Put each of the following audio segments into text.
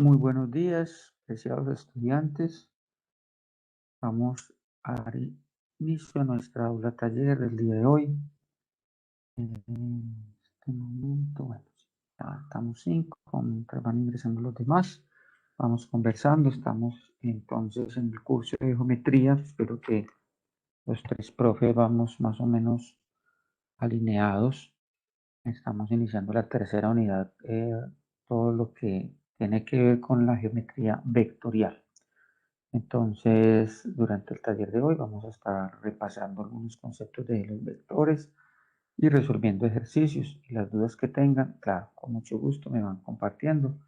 Muy buenos días, preciados estudiantes. Vamos a dar inicio a nuestra aula taller del día de hoy. En este momento, bueno, ya estamos 5, mientras van ingresando los demás. Vamos conversando, estamos entonces en el curso de geometría. Espero que los tres profes vamos más o menos alineados. Estamos iniciando la tercera unidad, todo lo que tiene que ver con la geometría vectorial. Entonces, durante el taller de hoy vamos a estar repasando algunos conceptos de los vectores y resolviendo ejercicios. Y las dudas que tengan, claro, con mucho gusto me van compartiendo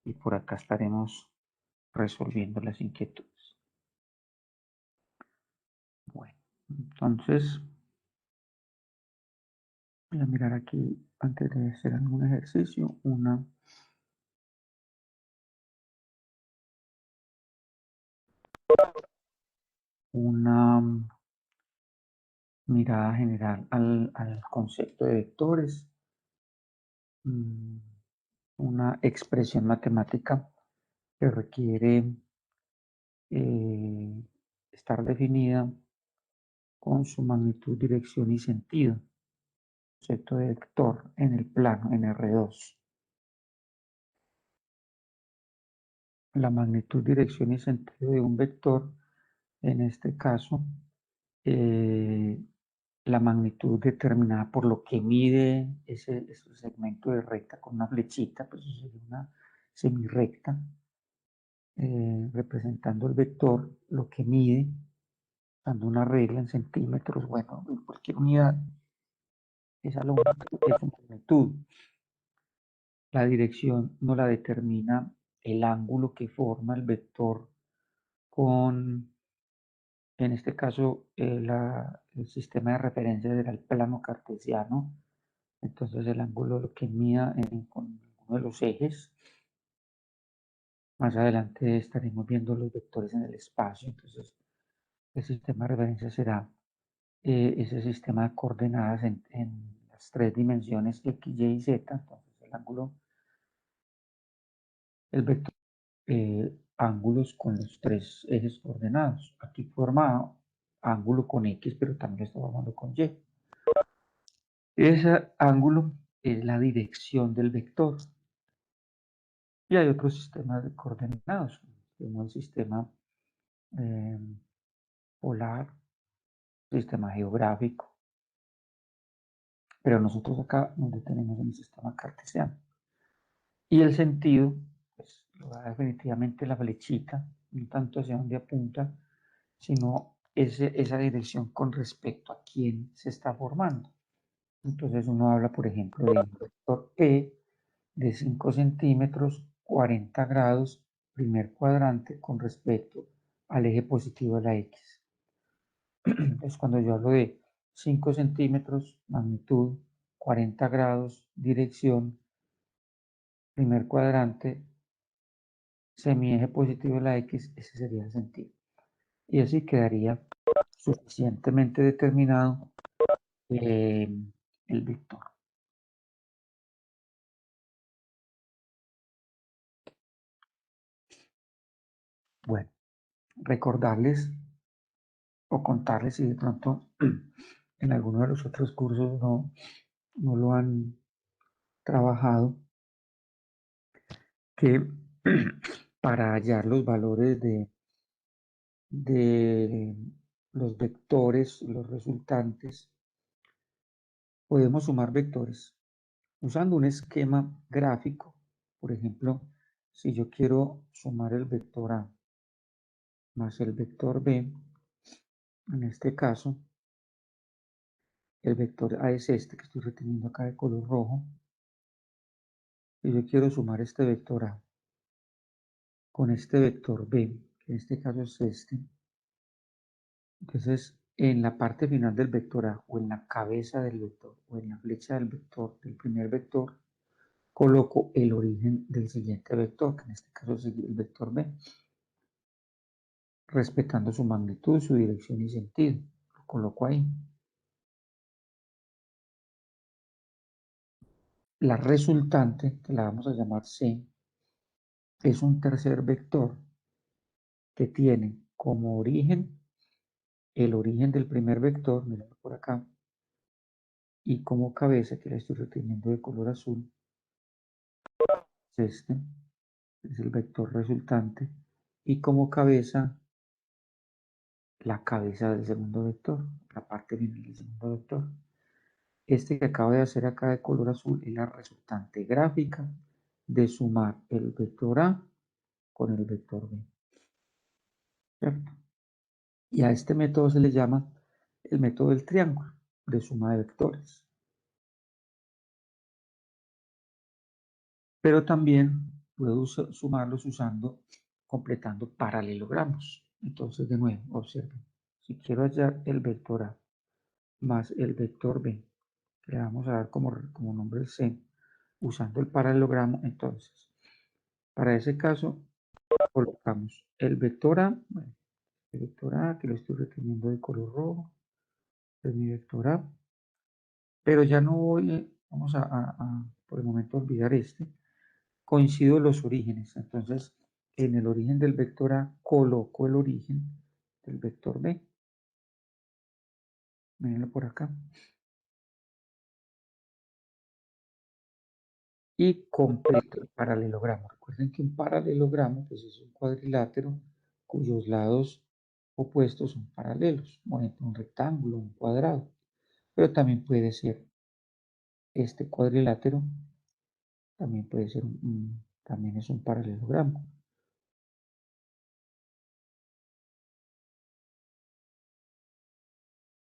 y por acá estaremos resolviendo las inquietudes. Bueno, entonces voy a mirar aquí antes de hacer algún ejercicio una mirada general al concepto de vectores. Una expresión matemática que requiere estar definida con su magnitud, dirección y sentido. Concepto de vector en el plano, en R2. La magnitud, dirección y sentido de un vector, en este caso, la magnitud determinada por lo que mide ese segmento de recta con una flechita, pues eso sería una semirrecta, representando el vector, lo que mide, dando una regla en centímetros, bueno, en cualquier unidad, esa longitud es su magnitud. La dirección no la determina el ángulo que forma el vector con, en este caso, el sistema de referencia era el plano cartesiano. Entonces el ángulo lo que mida con uno de los ejes. Más adelante estaremos viendo los vectores en el espacio. Entonces el sistema de referencia será ese sistema de coordenadas en las tres dimensiones X, Y y Z. Entonces el ángulo, el vector, ángulos con los tres ejes coordenados. Aquí forma ángulo con X, pero también lo está formando con Y. Ese ángulo es la dirección del vector. Y hay otros sistemas de coordenados, como el sistema polar, sistema geográfico, pero nosotros acá nos detenemos en el sistema cartesiano. Y el sentido, pues lo da definitivamente la flechita, no tanto hacia dónde apunta, sino esa dirección con respecto a quién se está formando. Entonces uno habla, por ejemplo, de un vector P de 5 centímetros, 40 grados, primer cuadrante con respecto al eje positivo de la X. Entonces cuando yo hablo de 5 centímetros, magnitud, 40 grados, dirección, primer cuadrante, semieje positivo de la X, ese sería el sentido. Y así quedaría suficientemente determinado el vector. Bueno, recordarles o contarles si de pronto en alguno de los otros cursos no lo han trabajado, que para hallar los valores de los vectores, los resultantes, podemos sumar vectores usando un esquema gráfico. Por ejemplo, si yo quiero sumar el vector A más el vector B, en este caso, el vector A es este que estoy reteniendo acá de color rojo, y yo quiero sumar este vector A con este vector B, que en este caso es este. Entonces, en la parte final del vector A, o en la cabeza del vector, o en la flecha del vector, del primer vector, coloco el origen del siguiente vector, que en este caso es el vector B, respetando su magnitud, su dirección y sentido. Lo coloco ahí. La resultante, que la vamos a llamar C, es un tercer vector que tiene como origen el origen del primer vector, miren por acá, y como cabeza, que la estoy reteniendo de color azul, es este, es el vector resultante, y como cabeza, la cabeza del segundo vector, la parte final del segundo vector. Este que acabo de hacer acá de color azul es la resultante gráfica de sumar el vector A con el vector B, ¿cierto? Y a este método se le llama el método del triángulo de suma de vectores. Pero también puedo sumarlos completando paralelogramos. Entonces, de nuevo, observen. Si quiero hallar el vector A más el vector B, que le vamos a dar como nombre el C, usando el paralelogramo, entonces, para ese caso, colocamos el vector A, bueno, el vector A, que lo estoy reteniendo de color rojo, es mi vector A, pero ya no voy, vamos por el momento olvidar este, coincido los orígenes, entonces en el origen del vector A coloco el origen del vector B, mírenlo por acá, y completo el paralelogramo. Recuerden que un paralelogramo pues es un cuadrilátero cuyos lados opuestos son paralelos, por ejemplo un rectángulo, un cuadrado, pero también puede ser este cuadrilátero, también puede ser también es un paralelogramo.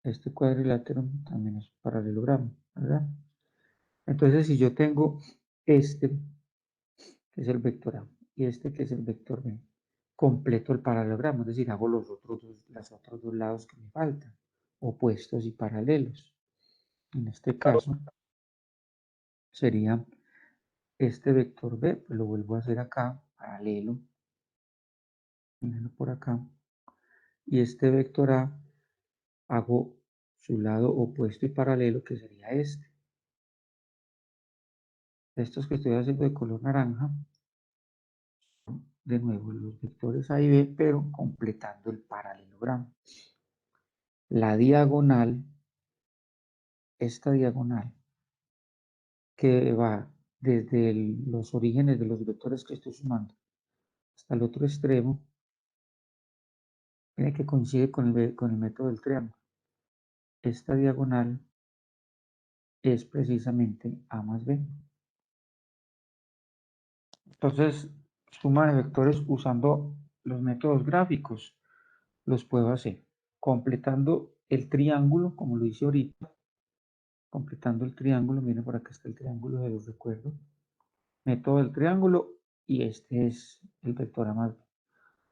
Este cuadrilátero también es un paralelogramo, ¿verdad? Entonces, si yo tengo este, que es el vector A, y este, que es el vector B, completo el paralelogramo, es decir, hago los otros dos lados que me faltan, opuestos y paralelos. En este caso, sería este vector B, pues lo vuelvo a hacer acá, paralelo, mírenlo por acá, y este vector A, hago su lado opuesto y paralelo, que sería este. Estos que estoy haciendo de color naranja, de nuevo los vectores A y B, pero completando el paralelogramo. La diagonal, esta diagonal, que va desde los orígenes de los vectores que estoy sumando hasta el otro extremo, tiene que coincide con el método del triángulo. Esta diagonal es precisamente A más B. Entonces, suma de vectores usando los métodos gráficos, los puedo hacer completando el triángulo, como lo hice ahorita, completando el triángulo, miren por acá está el triángulo de los recuerdos, método del triángulo, y este es el vector A más B.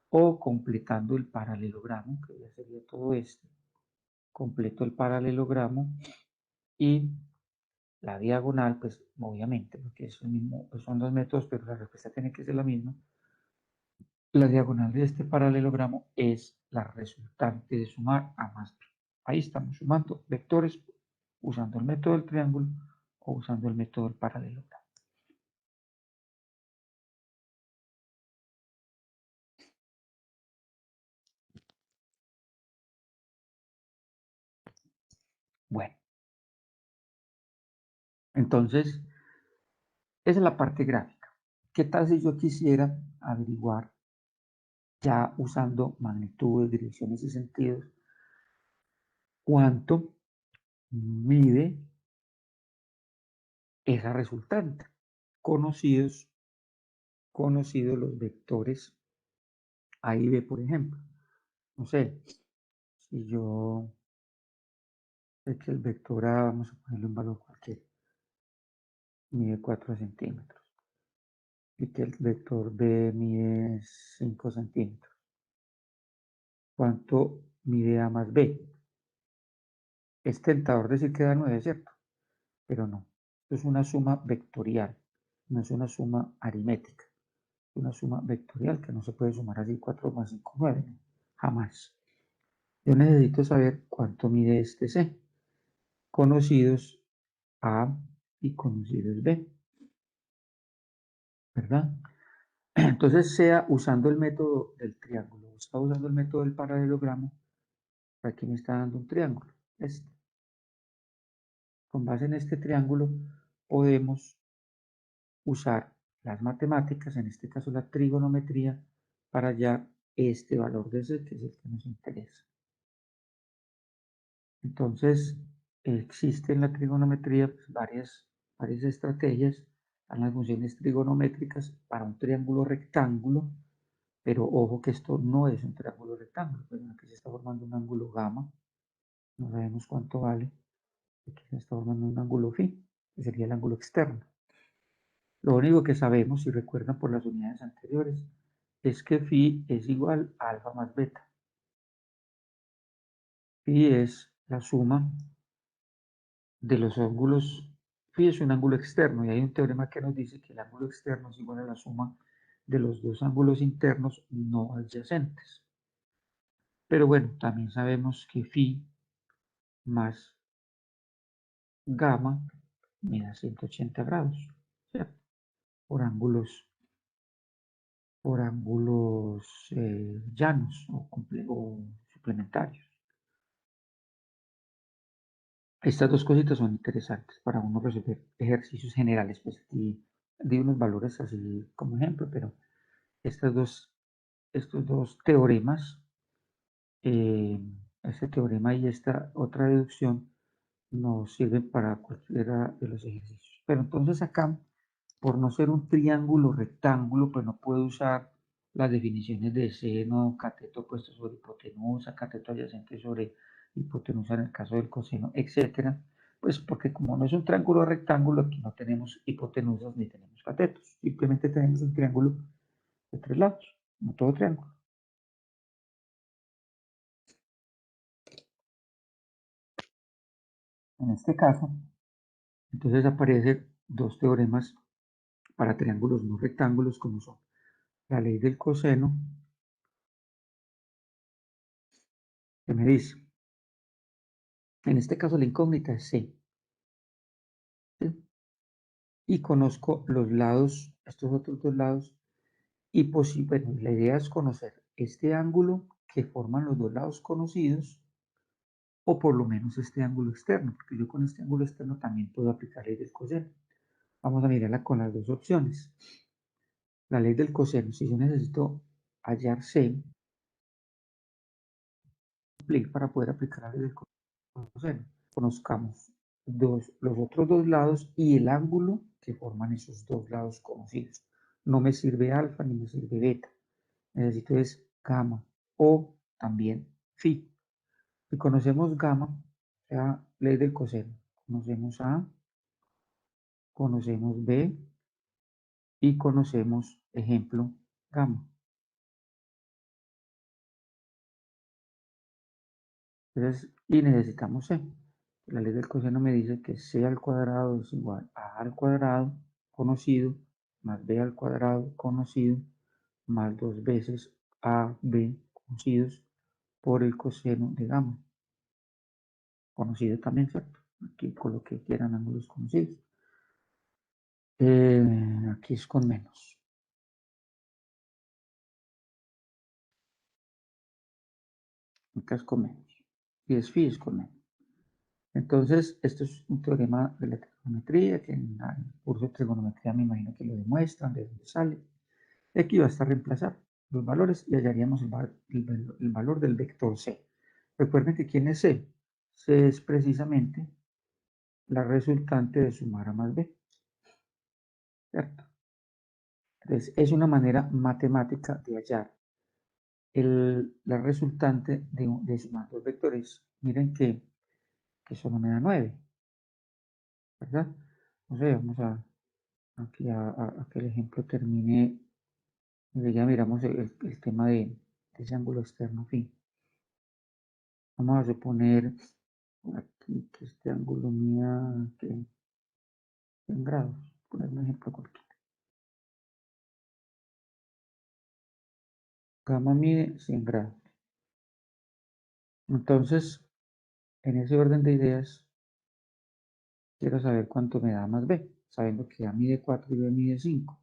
O completando el paralelogramo, que ya sería todo esto, completo el paralelogramo y la diagonal, pues obviamente, porque es el mismo, pues son dos métodos, pero la respuesta tiene que ser la misma. La diagonal de este paralelogramo es la resultante de sumar A más B. Ahí estamos sumando vectores usando el método del triángulo o usando el método del paralelogramo. Bueno, entonces, esa es la parte gráfica. ¿Qué tal si yo quisiera averiguar, ya usando magnitudes, direcciones y sentidos, cuánto mide esa resultante? Conocidos los vectores A y B, por ejemplo. No sé, si yo sé que el vector A, vamos a ponerle un valor cualquiera, mide 4 centímetros y que el vector B mide 5 centímetros. ¿Cuánto mide A más B? Es tentador decir que da 9, ¿cierto? Pero no. Esto es una suma vectorial, no es una suma aritmética. Es una suma vectorial que no se puede sumar así 4 más 5, 9. ¿No? Jamás. Yo necesito saber cuánto mide este C. Conocidos A y conocidos B. ¿Verdad? Entonces, sea usando el método del triángulo, está usando el método del paralelogramo, aquí me está dando un triángulo. Con base en este triángulo podemos usar las matemáticas, en este caso la trigonometría, para hallar este valor de Z, que es el que nos interesa. Entonces, existen en la trigonometría pues, varias estrategias a las funciones trigonométricas para un triángulo rectángulo, pero ojo que esto no es un triángulo rectángulo, pues aquí se está formando un ángulo gamma, no sabemos cuánto vale, aquí se está formando un ángulo phi, que sería el ángulo externo. Lo único que sabemos, si recuerdan por las unidades anteriores, es que phi es igual a alfa más beta. Phi es la suma de los ángulos. Phi es un ángulo externo y hay un teorema que nos dice que el ángulo externo es igual a la suma de los dos ángulos internos no adyacentes. Pero bueno, también sabemos que phi más gamma me da 180 grados, ¿cierto? Por ángulos llanos o suplementarios. Estas dos cositas son interesantes para uno resolver ejercicios generales, pues aquí di unos valores así como ejemplo, pero estos dos teoremas, este teorema y esta otra deducción, nos sirven para cualquiera de los ejercicios. Pero entonces acá, por no ser un triángulo rectángulo, pues no puedo usar las definiciones de seno, cateto opuesto sobre hipotenusa, cateto adyacente sobre hipotenusa en el caso del coseno, etcétera. Pues porque como no es un triángulo rectángulo, aquí no tenemos hipotenusas ni tenemos catetos. Simplemente tenemos un triángulo de tres lados, como todo triángulo. En este caso, entonces aparecen dos teoremas para triángulos no rectángulos, como son la ley del coseno, que me dice, en este caso la incógnita es C, ¿sí? Y conozco los lados, estos otros dos lados, y bueno, la idea es conocer este ángulo que forman los dos lados conocidos, o por lo menos este ángulo externo, porque yo con este ángulo externo también puedo aplicar la ley del coseno. Vamos a mirarla con las dos opciones. La ley del coseno, si yo necesito hallar C, para poder aplicar la ley del coseno, conozcamos los otros dos lados y el ángulo que forman esos dos lados conocidos. No me sirve alfa ni me sirve beta. Necesito es gamma o también phi. Si conocemos gamma, o sea, ley del coseno, conocemos A, conocemos B y conocemos, ejemplo, gamma. Entonces, y necesitamos C. La ley del coseno me dice que C al cuadrado es igual a A al cuadrado conocido más B al cuadrado conocido más dos veces A, B conocidos por el coseno de gamma. Conocido también, ¿cierto? Aquí coloqué que eran ángulos conocidos. Aquí es con menos. Acá es con menos. Y es phi es con menos. Entonces, esto es un teorema de la trigonometría, que en el curso de trigonometría me imagino que lo demuestran, de dónde sale. Aquí basta reemplazar los valores y hallaríamos el valor del vector C. Recuerden que ¿quién es C? C es precisamente la resultante de sumar A más B, ¿cierto? Entonces, es una manera matemática de hallar la resultante de sumar dos vectores. Miren que solo me da 9, ¿verdad? No sé, vamos aquí a que el ejemplo termine, ya miramos el tema de ese ángulo externo, fin. Vamos a suponer aquí que este ángulo mida 100 grados, poner un ejemplo cualquiera. Gamma mide 100 grados. Entonces, en ese orden de ideas, quiero saber cuánto me da más B, sabiendo que A mide 4 y B mide 5.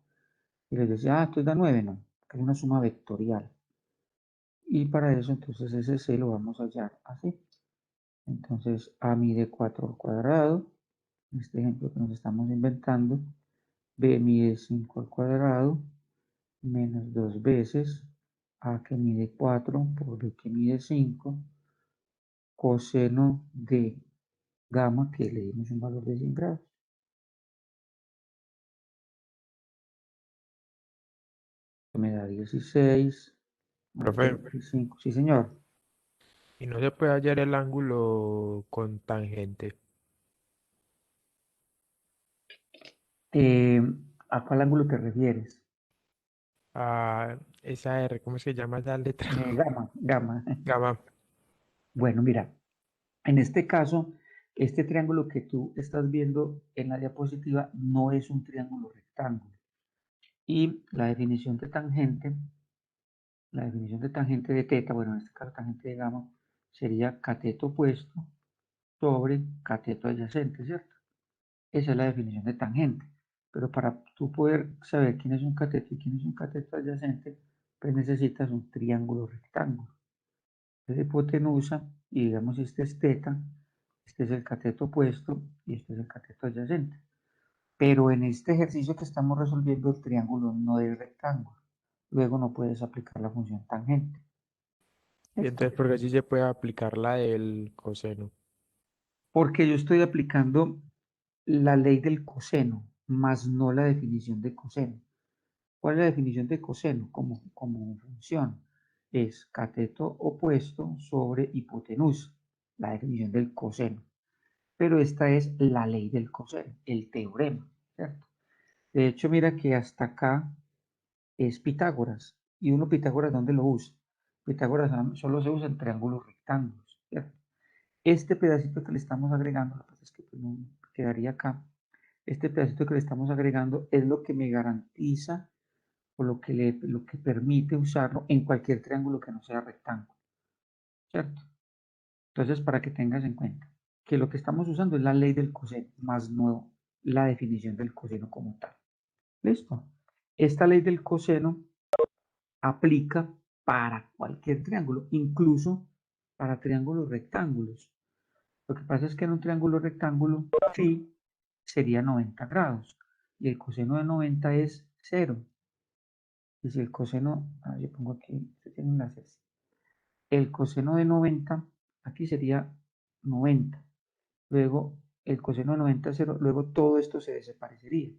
Y les decía, esto da 9, no, que es una suma vectorial. Y para eso, entonces, ese C lo vamos a hallar así. Entonces, A mide 4 al cuadrado, en este ejemplo que nos estamos inventando. B mide 5 al cuadrado, menos 2 veces A que mide 4 por B que mide 5, coseno de gamma, que le dimos un valor de 100 grados. Me da 16 más Profe, 25. Sí, señor. y no se puede hallar el ángulo con tangente. Eh, ¿A cuál ángulo te refieres? Ah, esa R, ¿cómo se llama esa letra? Gamma, gamma. Gamma. Bueno, mira, en este caso, este triángulo que tú estás viendo en la diapositiva no es un triángulo rectángulo. Y la definición de tangente de teta, bueno, en este caso tangente de gamma, sería cateto opuesto sobre cateto adyacente, ¿cierto? Esa es la definición de tangente. Pero para tú poder saber quién es un cateto y quién es un cateto adyacente, pues necesitas un triángulo rectángulo. Es hipotenusa y digamos este es teta, este es el cateto opuesto y este es el cateto adyacente. Pero en este ejercicio que estamos resolviendo el triángulo no es rectángulo. Luego no puedes aplicar la función tangente. Y ¿Listo? entonces, porque así se puede aplicar la del coseno. Porque yo estoy aplicando la ley del coseno, más no la definición de coseno. ¿Cuál es la definición de coseno como función? Es cateto opuesto sobre hipotenusa, la definición del coseno. Pero esta es la ley del coseno, el teorema, ¿cierto? De hecho, mira que hasta acá es Pitágoras. ¿Y uno Pitágoras dónde lo usa? Pitágoras solo se usa en triángulos rectángulos, ¿cierto? Este pedacito que le estamos agregando, lo que pasa es que pues, no quedaría acá. Este pedacito que le estamos agregando es lo que me garantiza o lo que permite usarlo en cualquier triángulo que no sea rectángulo, ¿cierto? Entonces, para que tengas en cuenta que lo que estamos usando es la ley del coseno, más no la definición del coseno como tal. ¿Listo? Esta ley del coseno aplica para cualquier triángulo, incluso para triángulos rectángulos. Lo que pasa es que en un triángulo rectángulo, phi sería 90 grados y el coseno de 90 es 0. Y si el coseno, yo pongo aquí, se tiene enlaces. El coseno de 90, aquí sería 90. Luego el coseno de 90 es 0. Luego todo esto se desaparecería.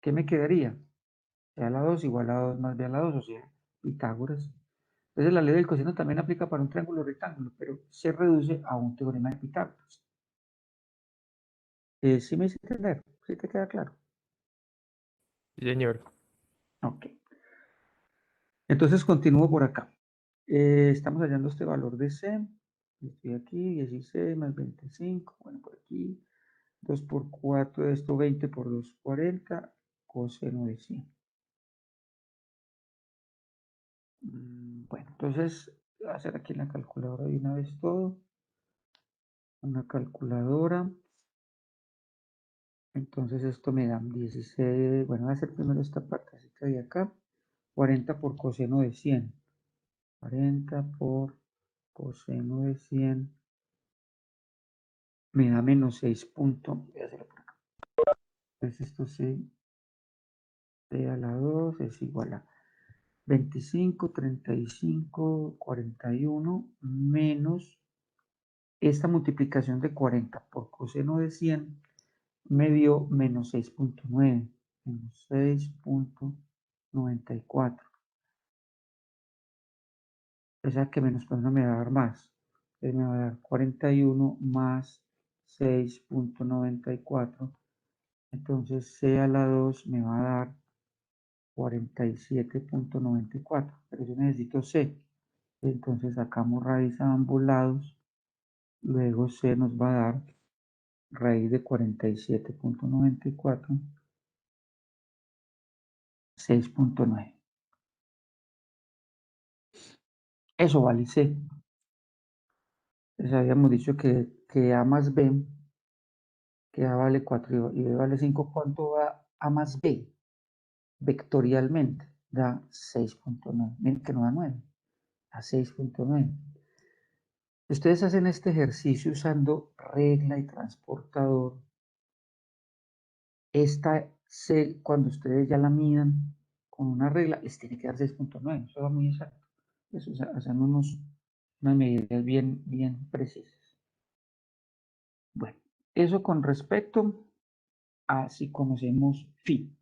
¿Qué me quedaría? C a la 2 igual a 2 más b a la 2, o sea, Pitágoras. Entonces la ley del coseno también aplica para un triángulo rectángulo, pero se reduce a un teorema de Pitágoras. ¿Sí me hice entender? ¿Sí te queda claro? Sí, señor. Ok. Entonces continúo por acá. Estamos hallando este valor de C. Estoy aquí, 16 más 25. Bueno, por aquí. 2 por 4, esto 20 por 2, 40. Coseno de 100. Bueno, entonces voy a hacer aquí en la calculadora de una vez todo. Una calculadora. Entonces esto me da 16. Bueno, voy a hacer primero esta partecita de acá. 40 por coseno de 100. 40 por coseno de 100 me da menos 6 puntos. Voy a hacerlo por acá. Entonces esto C a la 2 es igual a 25, 35, 41 menos esta multiplicación de 40 por coseno de 100 me dio menos 6,9. Menos 6,94. O sea que menos pues no me va a dar más. Entonces me va a dar 41 más 6,94. Entonces C a la 2 me va a dar 47,94. Pero yo necesito C. Entonces sacamos raíz a ambos lados. Luego C nos va a dar raíz de 47,94. 6,9. Eso vale C. Les habíamos dicho que A más B, que A vale 4 y B vale 5. ¿Cuánto va A más B? vectorialmente da 6.9. Miren que no da 9, da 6.9. Ustedes hacen este ejercicio usando regla y transportador. Cuando ustedes ya la midan con una regla, les tiene que dar 6.9. Eso va muy exacto. Eso, hacen unas medidas bien precisas. Bueno, eso con respecto a si conocemos phi.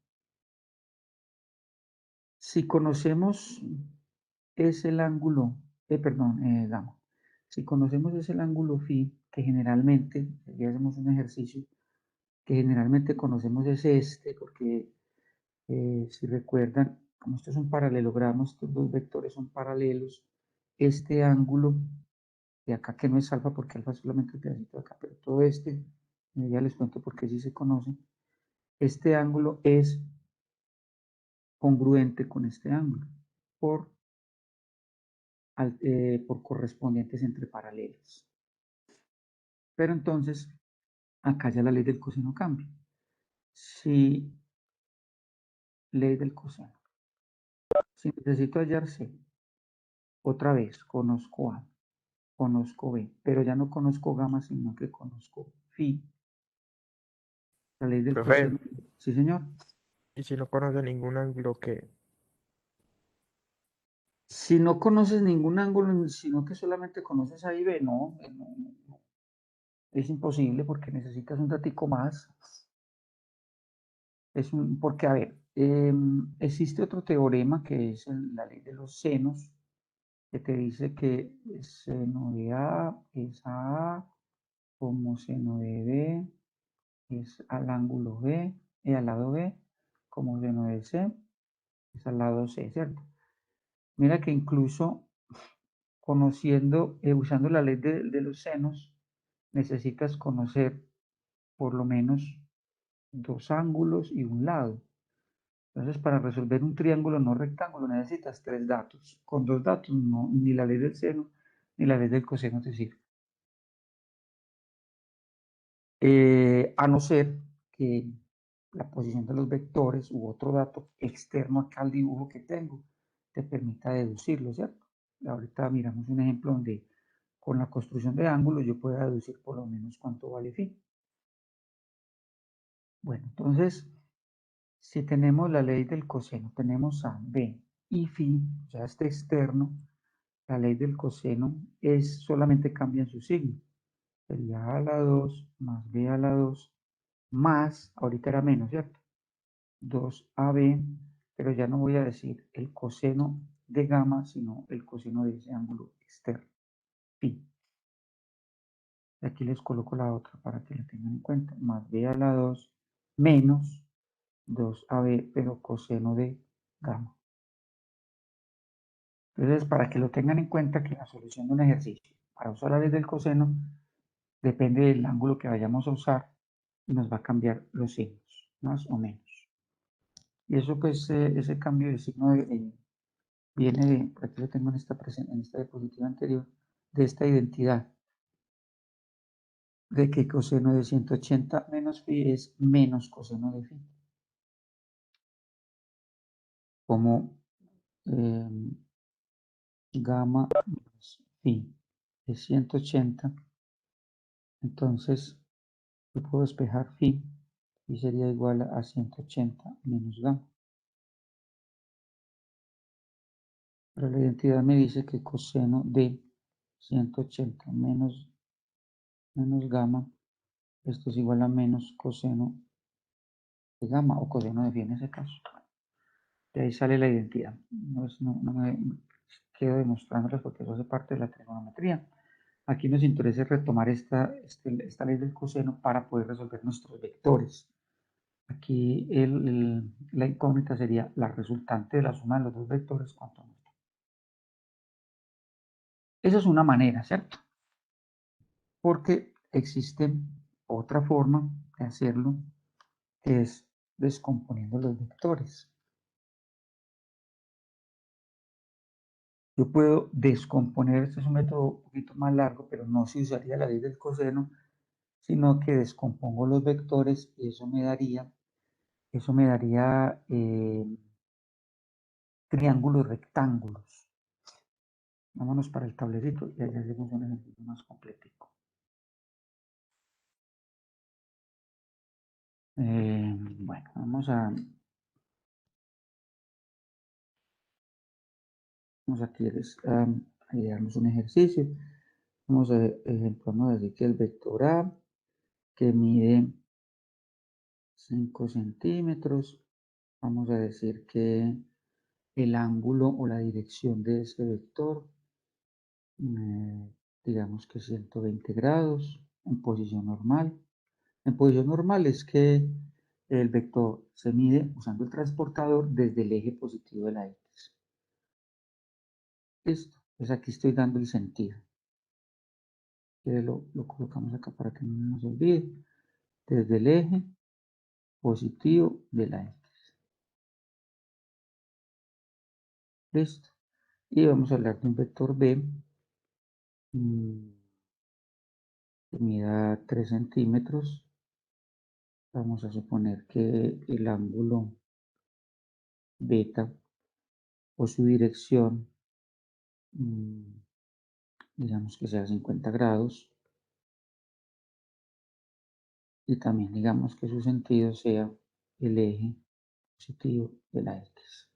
Si conocemos es el ángulo, gamma. Si conocemos es el ángulo phi, que generalmente, aquí hacemos un ejercicio, que generalmente conocemos es este, porque si recuerdan, como esto es un paralelogramo, estos dos vectores son paralelos, este ángulo de acá, que no es alfa, porque alfa es solamente el pedacito de acá, pero todo este, ya les cuento porque sí se conoce, este ángulo es congruente con este ángulo, por correspondientes entre paralelos. Pero entonces, acá ya la ley del coseno cambia. Si ley del coseno, si necesito hallar C, otra vez conozco A, conozco B, pero ya no conozco gamma, sino que conozco phi. La ley del Profe, coseno. Sí, señor. y si no conoce ningún ángulo que, Si no conoces ningún ángulo, sino que solamente conoces A y B, no, no. Es imposible porque necesitas un ratico más. Porque, a ver, existe otro teorema que es la ley de los senos, que te dice que seno de A es a A como seno de B es al ángulo B, al lado B, como seno de C es al lado C, ¿cierto? Mira que incluso conociendo, usando la ley de los senos, necesitas conocer por lo menos dos ángulos y un lado. Entonces, para resolver un triángulo no rectángulo necesitas tres datos. Con dos datos, no, ni la ley del seno ni la ley del coseno te sirve. A no ser que la posición de los vectores u otro dato externo acá al dibujo que tengo te permita deducirlo, ¿cierto? Ahorita miramos un ejemplo donde con la construcción de ángulos yo pueda deducir por lo menos cuánto vale phi. Bueno, entonces, si tenemos la ley del coseno, tenemos a b y phi, o sea, este externo, la ley del coseno solamente cambia en su signo. Sería a a la 2 más b a la 2 más, ahorita era menos, ¿cierto? 2ab, pero ya no voy a decir el coseno de gamma, sino el coseno de ese ángulo externo, phi. Y aquí les coloco la otra para que la tengan en cuenta, más b a la 2 menos 2ab, pero coseno de gamma. Entonces, para que lo tengan en cuenta que la solución de un ejercicio, para usar la ley del coseno, depende del ángulo que vayamos a usar y nos va a cambiar los signos, más o menos. Y eso pues, ese cambio de signo viene de, por aquí lo tengo en esta diapositiva anterior, de esta identidad, de que coseno de 180 menos phi es menos coseno de phi. Como gamma más phi es 180, entonces yo puedo despejar phi y sería igual a 180 menos gamma. Pero la identidad me dice que coseno de 180 menos gamma, esto es igual a menos coseno de gamma o coseno de phi en ese caso. De ahí sale la identidad. No me quedo demostrándoles porque eso hace parte de la trigonometría. Aquí nos interesa retomar esta ley del coseno para poder resolver nuestros vectores. Aquí la incógnita sería la resultante de la suma de los dos vectores, ¿cuánto nos da? Esa es una manera, ¿cierto? Porque existe otra forma de hacerlo, que es descomponiendo los vectores. Yo puedo descomponer, este es un método un poquito más largo, pero no se usaría la ley del coseno, sino que descompongo los vectores y eso me daría triángulos rectángulos. Vámonos para el tablerito y allá hacemos un ejercicio más completico. Bueno, vamos aquí a darnos un ejercicio. Vamos a, ejemplo, vamos a decir que el vector A, que mide 5 centímetros, vamos a decir que el ángulo o la dirección de este vector, digamos que 120 grados en posición normal. En posición normal es que el vector se mide usando el transportador desde el eje positivo de la X. Listo. Pues aquí estoy dando el sentido. Lo colocamos acá para que no nos olvide. Desde el eje positivo de la X. Listo. Y vamos a hablar de un vector B que mida 3 centímetros. Vamos a suponer que el ángulo beta o su dirección, digamos que sea 50 grados. Y también digamos que su sentido sea el eje positivo de la X.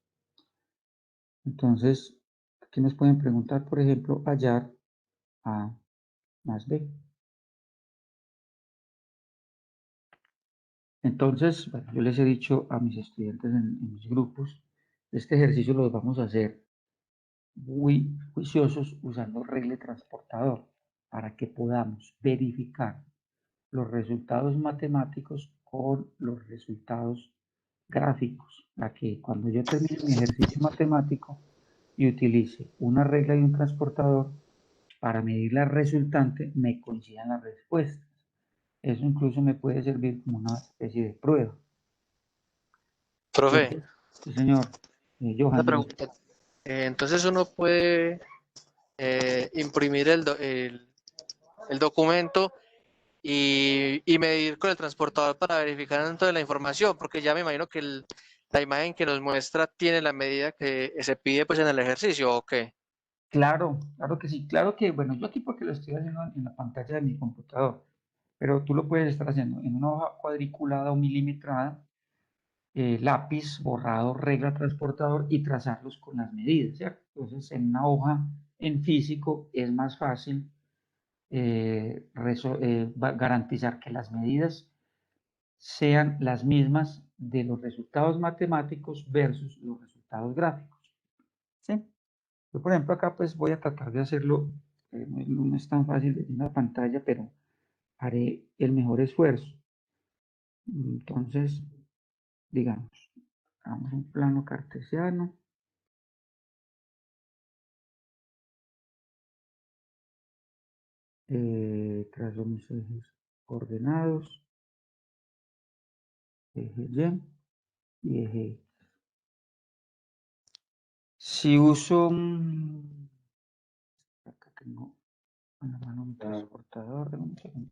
Entonces, aquí nos pueden preguntar, por ejemplo, hallar A más B. Entonces, bueno, yo les he dicho a mis estudiantes en mis grupos, este ejercicio lo vamos a hacer muy juiciosos usando regla de transportador para que podamos verificar los resultados matemáticos con los resultados gráficos, para que cuando yo termine mi ejercicio matemático y utilice una regla y un transportador para medir la resultante, me coincidan las respuestas. Eso incluso me puede servir como una especie de prueba. Profe, Entonces, sí, señor. una Johan, dime. pregunta. Entonces uno puede imprimir el documento y medir con el transportador para verificar entonces la información, porque ya me imagino que la imagen que nos muestra tiene la medida que se pide pues en el ejercicio, ¿o qué? Claro, claro que sí, claro que, bueno, yo aquí porque lo estoy haciendo en la pantalla de mi computador, pero tú lo puedes estar haciendo en una hoja cuadriculada o milimetrada, lápiz, borrado, regla, transportador y trazarlos con las medidas, ¿cierto? Entonces, en una hoja en físico es más fácil garantizar que las medidas sean las mismas de los resultados matemáticos versus los resultados gráficos, ¿sí? Yo, por ejemplo, acá pues voy a tratar de hacerlo, no es tan fácil en una pantalla, pero haré el mejor esfuerzo. Entonces, digamos, hagamos un plano cartesiano. Trazo mis ejes ordenados, eje Y y eje X. Si uso, acá tengo a la mano un transportador, un segundo.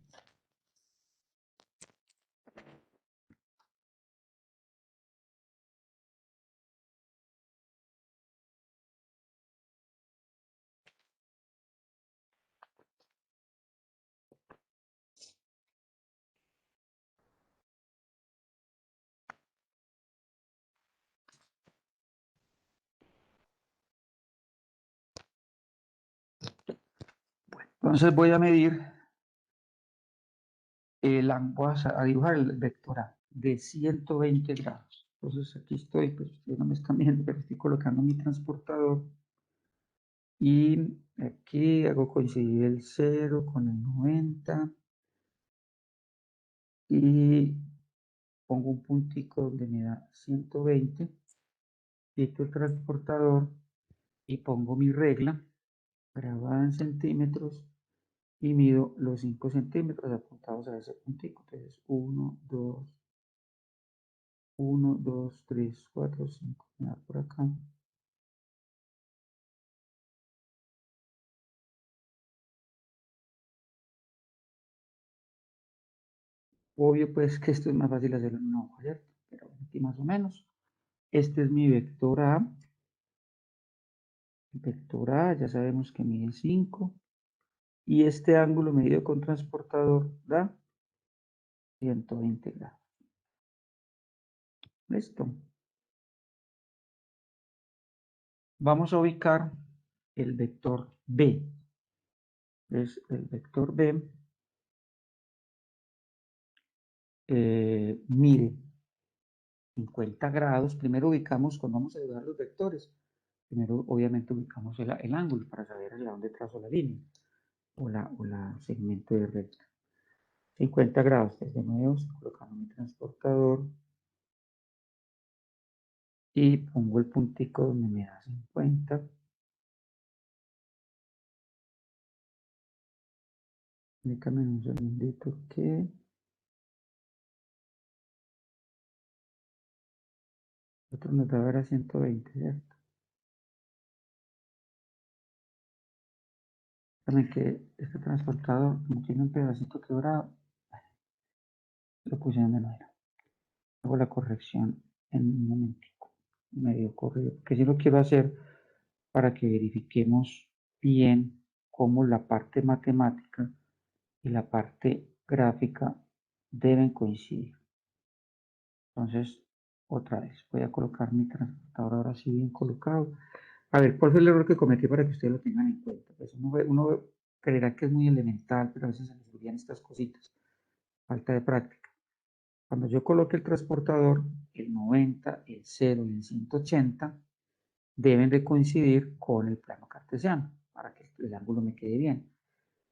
Entonces voy a medir voy a dibujar el vector A de 120 grados. Entonces aquí estoy, pues ustedes no me están viendo, pero estoy colocando mi transportador y aquí hago coincidir el 0 con el 90 y pongo un puntico donde me da 120, quito el transportador y pongo mi regla grabada en centímetros y mido los 5 centímetros apuntados a ese puntico. Entonces 1, 2, 3, 4, 5. Me da por acá. Obvio, pues que esto es más fácil hacerlo en una hoja, ¿cierto? Pero aquí más o menos. Este es mi vector A. Vector A, ya sabemos que mide 5. Y este ángulo medido con transportador da 120 grados. Listo. Vamos a ubicar el vector B. Es el vector B mide 50 grados. Primero ubicamos, cuando vamos a dibujar los vectores, primero obviamente ubicamos el ángulo para saber hacia dónde trazo la línea o la segmento de recta. 50 grados. Entonces, de nuevo, colocando mi transportador y pongo el puntico donde me da 50. Déjame un segundito que otro nos va a ver a 120, ¿cierto? También que este transportador, como tiene un pedacito quebrado, lo puse donde no era. Hago la corrección en un momentico, medio corrido, porque si lo quiero hacer para que verifiquemos bien cómo la parte matemática y la parte gráfica deben coincidir. Entonces, otra vez, voy a colocar mi transportador ahora sí bien colocado. A ver, ¿cuál fue el error que cometí para que ustedes lo tengan en cuenta? Pues uno creerá que es muy elemental, pero a veces se les olvidan estas cositas. Falta de práctica. Cuando yo coloque el transportador, el 90, el 0 y el 180 deben de coincidir con el plano cartesiano para que el ángulo me quede bien.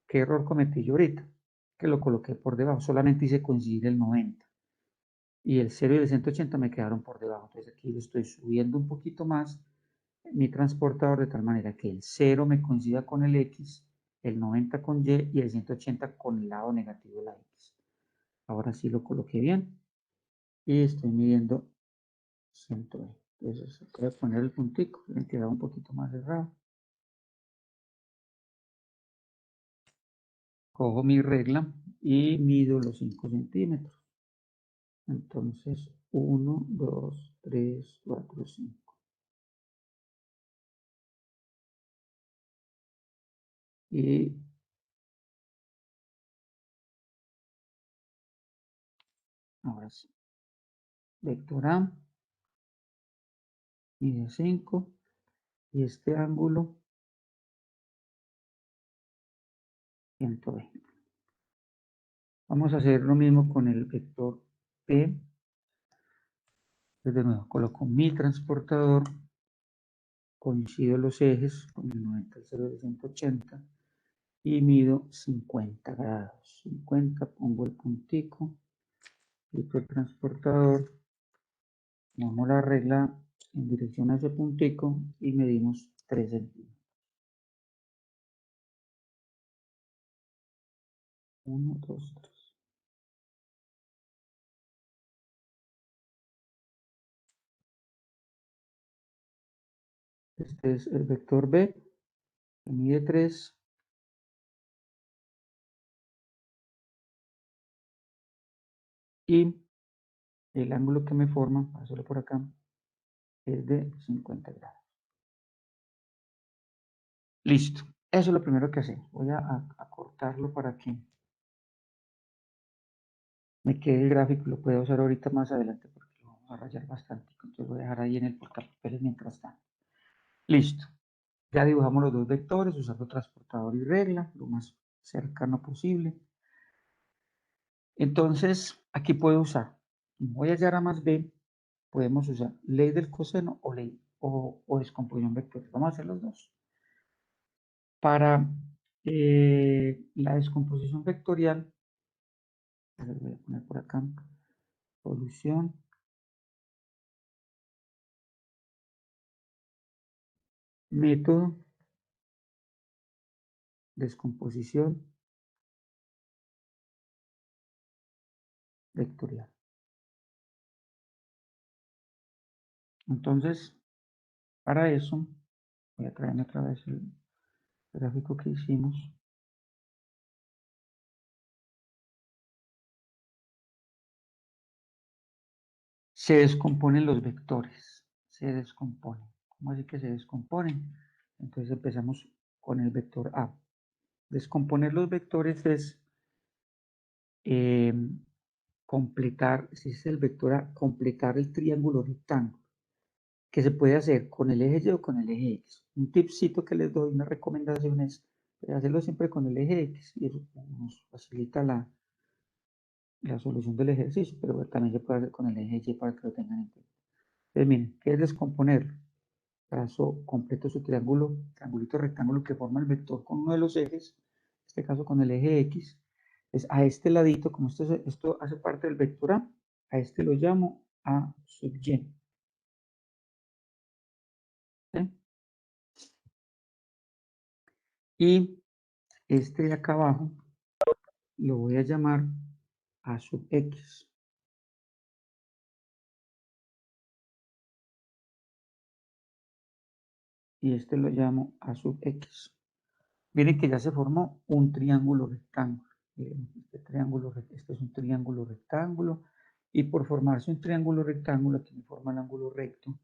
¿Qué error cometí yo ahorita? Que lo coloqué por debajo, solamente hice coincidir el 90 y el 0 y el 180 me quedaron por debajo. Entonces aquí lo estoy subiendo un poquito más mi transportador de tal manera que el 0 me coincida con el X, el 90 con Y y el 180 con el lado negativo de la X. Ahora sí lo coloqué bien y estoy midiendo 120. Entonces voy a poner el puntico, me queda un poquito más cerrado. Cojo mi regla y mido los 5 centímetros. Entonces 1, 2, 3, 4, 5. Y ahora sí, vector A mide 5 y este ángulo 120. Vamos a hacer lo mismo con el vector P. Entonces de nuevo coloco mi transportador, coincido los ejes con el 90, el 0 y el 180 y mido 50 grados. 50, pongo el puntico, quito el transportador, damos la regla en dirección a ese puntico y medimos 3 centímetros. 1, 2, 3. Este es el vector B, que mide 3. Y el ángulo que me forma, para hacerlo por acá, es de 50 grados. Listo. Eso es lo primero que hacemos. Voy a cortarlo para que me quede el gráfico y lo pueda usar ahorita más adelante porque lo vamos a rayar bastante. Entonces voy a dejar ahí en el portapapeles mientras tanto. Listo. Ya dibujamos los dos vectores usando transportador y regla, lo más cercano posible. Entonces, aquí puedo usar, voy a hallar a más b, podemos usar ley del coseno o ley o descomposición vectorial. Vamos a hacer los dos. Para la descomposición vectorial, voy a poner por acá, solución, método, descomposición vectorial. Entonces, para eso, voy a traerme otra vez el gráfico que hicimos. Se descomponen los vectores, se descomponen. ¿Cómo así que se descomponen? Entonces empezamos con el vector A. Descomponer los vectores es completar, si es el vector A, completar el triángulo rectángulo, que se puede hacer con el eje Y o con el eje X. Un tipcito que les doy, una recomendación es hacerlo siempre con el eje X, y eso nos facilita la solución del ejercicio, pero también se puede hacer con el eje Y para que lo tengan en cuenta. Entonces, miren, ¿qué es descomponerlo? Trazo completo su triángulo, triangulito rectángulo que forma el vector con uno de los ejes, en este caso con el eje X. Es a este ladito, como esto hace parte del vector a este lo llamo A sub Y. ¿Sí? Y este de acá abajo lo voy a llamar A sub X. Y este lo llamo A sub X. Miren que ya se formó un triángulo rectángulo. Este es un triángulo rectángulo. Y por formarse un triángulo rectángulo, aquí me forma el ángulo recto.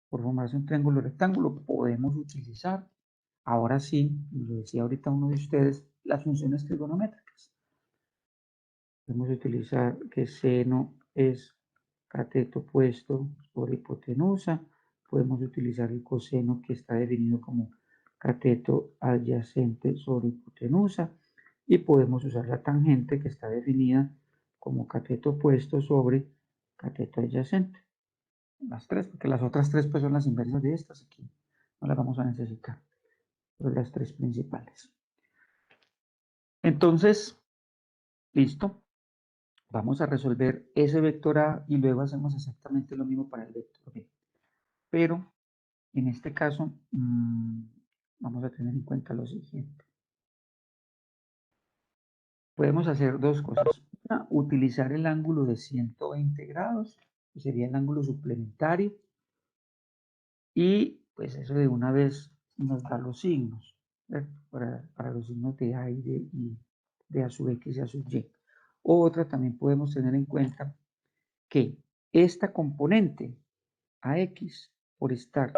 Por formarse un triángulo rectángulo, podemos utilizar, ahora sí, lo decía ahorita uno de ustedes, las funciones trigonométricas. Podemos utilizar que seno es cateto opuesto por hipotenusa. Podemos utilizar el coseno que está definido como cateto adyacente sobre hipotenusa. Y podemos usar la tangente que está definida como cateto opuesto sobre cateto adyacente. Las tres, porque las otras tres pues son las inversas de estas aquí. No las vamos a necesitar. Pero las tres principales. Entonces, listo. Vamos a resolver ese vector A y luego hacemos exactamente lo mismo para el vector B. Pero en este caso vamos a tener en cuenta lo siguiente. Podemos hacer dos cosas. Una, utilizar el ángulo de 120 grados, que sería el ángulo suplementario. Y pues eso de una vez nos da los signos, para los signos de A y de A sub X y A sub Y. Otra, también podemos tener en cuenta que esta componente AX, por estar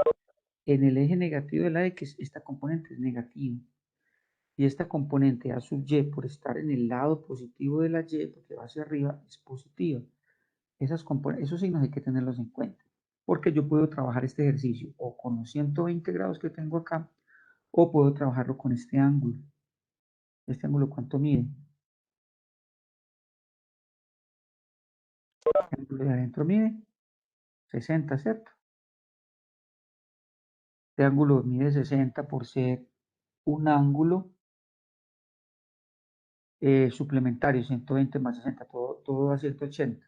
en el eje negativo de la X, esta componente es negativa. Y esta componente A sub Y, por estar en el lado positivo de la Y, porque va hacia arriba, es positiva. Esos signos hay que tenerlos en cuenta, porque yo puedo trabajar este ejercicio o con los 120 grados que tengo acá, o puedo trabajarlo con este ángulo. ¿Este ángulo cuánto mide? El ángulo de adentro mide 60, ¿cierto? Este ángulo mide 60 por ser un ángulo suplementario, 120 más 60, todo a 180.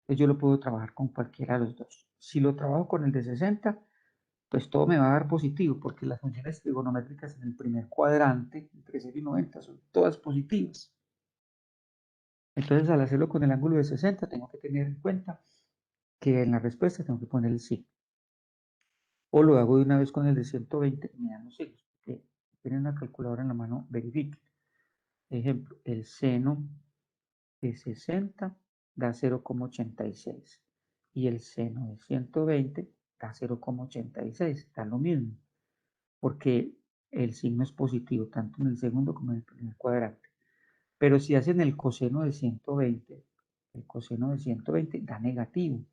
Entonces yo lo puedo trabajar con cualquiera de los dos. Si lo trabajo con el de 60, pues todo me va a dar positivo, porque las funciones trigonométricas en el primer cuadrante, entre 0 y 90, son todas positivas. Entonces, al hacerlo con el ángulo de 60, tengo que tener en cuenta que en la respuesta tengo que poner el signo. O lo hago de una vez con el de 120, me dan los signos. Si tienen una calculadora en la mano, verifiquen. Ejemplo, el seno de 60 da 0,86 y el seno de 120 da 0,86, da lo mismo, porque el signo es positivo tanto en el segundo como en el primer cuadrante. Pero si hacen el coseno de 120, el coseno de 120 da negativo,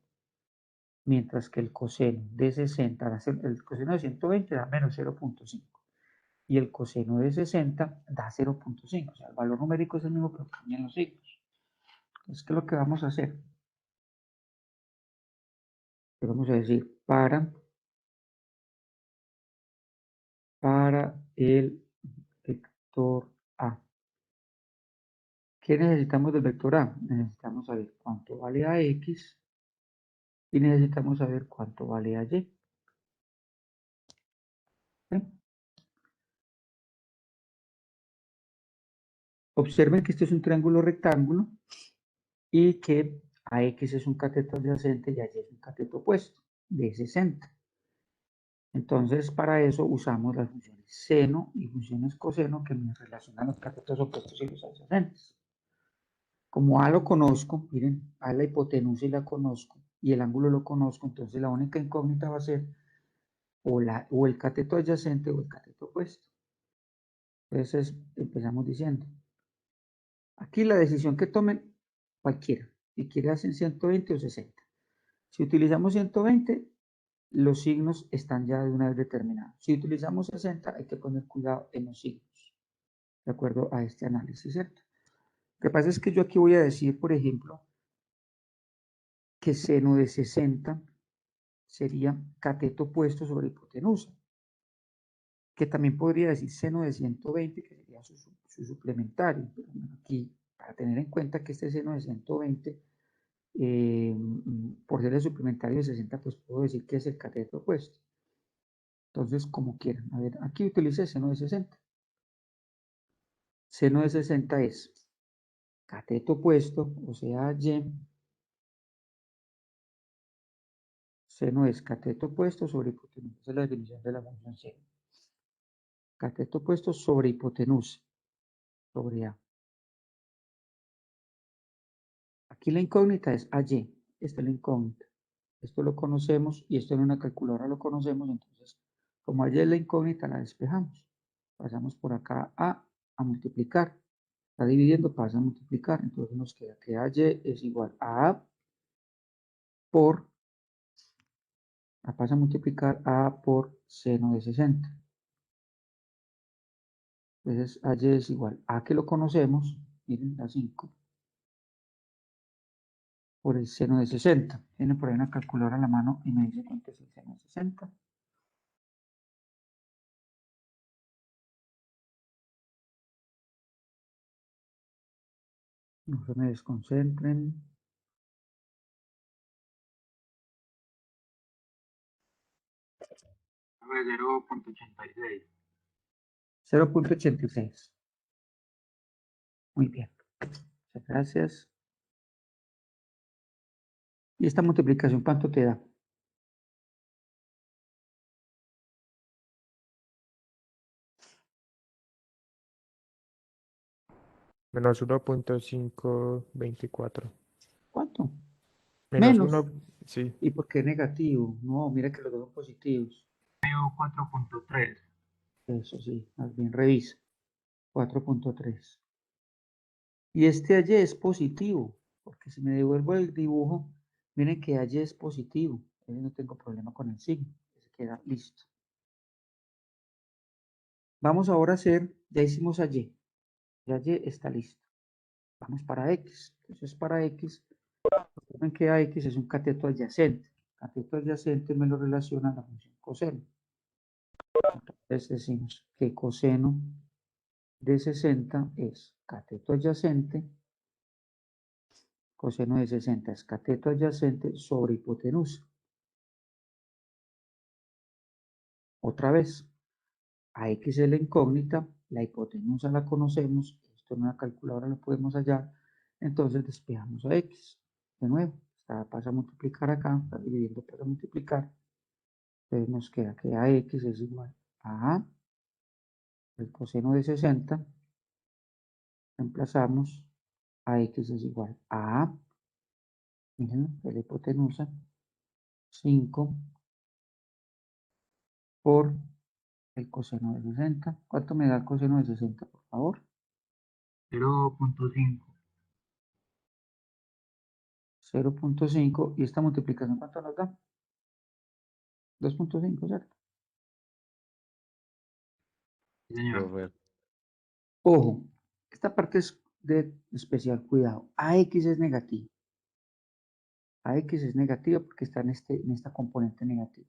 mientras que el coseno de 60, el coseno de 120 da menos 0,5 y el coseno de 60 da 0,5, o sea, el valor numérico es el mismo, pero cambian los signos. Entonces, ¿qué es lo que vamos a hacer? Le vamos a decir para el vector A. ¿Qué necesitamos del vector A? Necesitamos saber cuánto vale a X y necesitamos saber cuánto vale a Y. ¿Sí? Observen que este es un triángulo rectángulo y que AX es un cateto adyacente y AY es un cateto opuesto de 60. Entonces, para eso usamos las funciones seno y funciones coseno que me relacionan los catetos opuestos y los adyacentes. Como A lo conozco, miren, A la hipotenusa y la conozco, y el ángulo lo conozco, entonces la única incógnita va a ser o el cateto adyacente o el cateto opuesto. Entonces empezamos diciendo, aquí la decisión que tomen cualquiera, si quiere hacen 120 o 60. Si utilizamos 120, los signos están ya de una vez determinados. Si utilizamos 60, hay que poner cuidado en los signos, de acuerdo a este análisis, ¿cierto? Lo que pasa es que yo aquí voy a decir, por ejemplo, que seno de 60 sería cateto opuesto sobre hipotenusa, que también podría decir seno de 120, que sería su suplementario. Pero aquí, para tener en cuenta que este seno de 120, por ser el suplementario de 60, pues puedo decir que es el cateto opuesto. Entonces, como quieran. A ver, aquí utilicé seno de 60. Seno de 60 es cateto opuesto, o sea, Y. Seno es cateto opuesto sobre hipotenusa. Esa es la definición de la función seno. Cateto opuesto sobre hipotenusa, sobre A. Aquí la incógnita es AY. Esta es la incógnita. Esto lo conocemos y esto en una calculadora lo conocemos. Entonces, como AY es la incógnita, la despejamos. Pasamos por acá a multiplicar. Está dividiendo, pasa a multiplicar. Entonces nos queda que AY es igual a A por, pasa a multiplicar A por seno de 60. Entonces AY es igual a que lo conocemos, miren, la 5, por el seno de 60. Tienen por ahí una calculadora a la mano y me dice cuánto es el seno de 60. No se me desconcentren. 0.86. 0.86. Muy bien. Muchas gracias. ¿Y esta multiplicación cuánto te da? Menos 1.524. ¿Cuánto? Menos Menos. 1, sí. ¿Y por qué negativo? No, mira que los dos son positivos. 4.3. Eso sí, más bien revisa. 4.3. Y este Y es positivo, porque si me devuelvo el dibujo, miren que Y es positivo. No tengo problema con el signo. Se queda listo. Vamos ahora a hacer, ya hicimos Y. Ya Y está listo. Vamos para X. Entonces para X, recuerden que AX es un cateto adyacente. Cateto adyacente me lo relaciona a la función coseno. Entonces decimos que coseno de 60 es cateto adyacente. Coseno de 60 es cateto adyacente sobre hipotenusa. Otra vez, a X es la incógnita, la hipotenusa la conocemos, esto en una calculadora lo podemos hallar, entonces despejamos a X. De nuevo, pasa a multiplicar acá, está dividiendo para multiplicar, entonces nos queda que a X es igual a el coseno de 60, reemplazamos, a X es igual a, miren, la hipotenusa, 5 por el coseno de 60. ¿Cuánto me da el coseno de 60, por favor? 0.5. 0.5. ¿Y esta multiplicación cuánto nos da? 2.5, ¿cierto? Sí, señor. Profe. Ojo, esta parte es de especial cuidado. AX es negativo. AX es negativa porque está en esta componente negativa.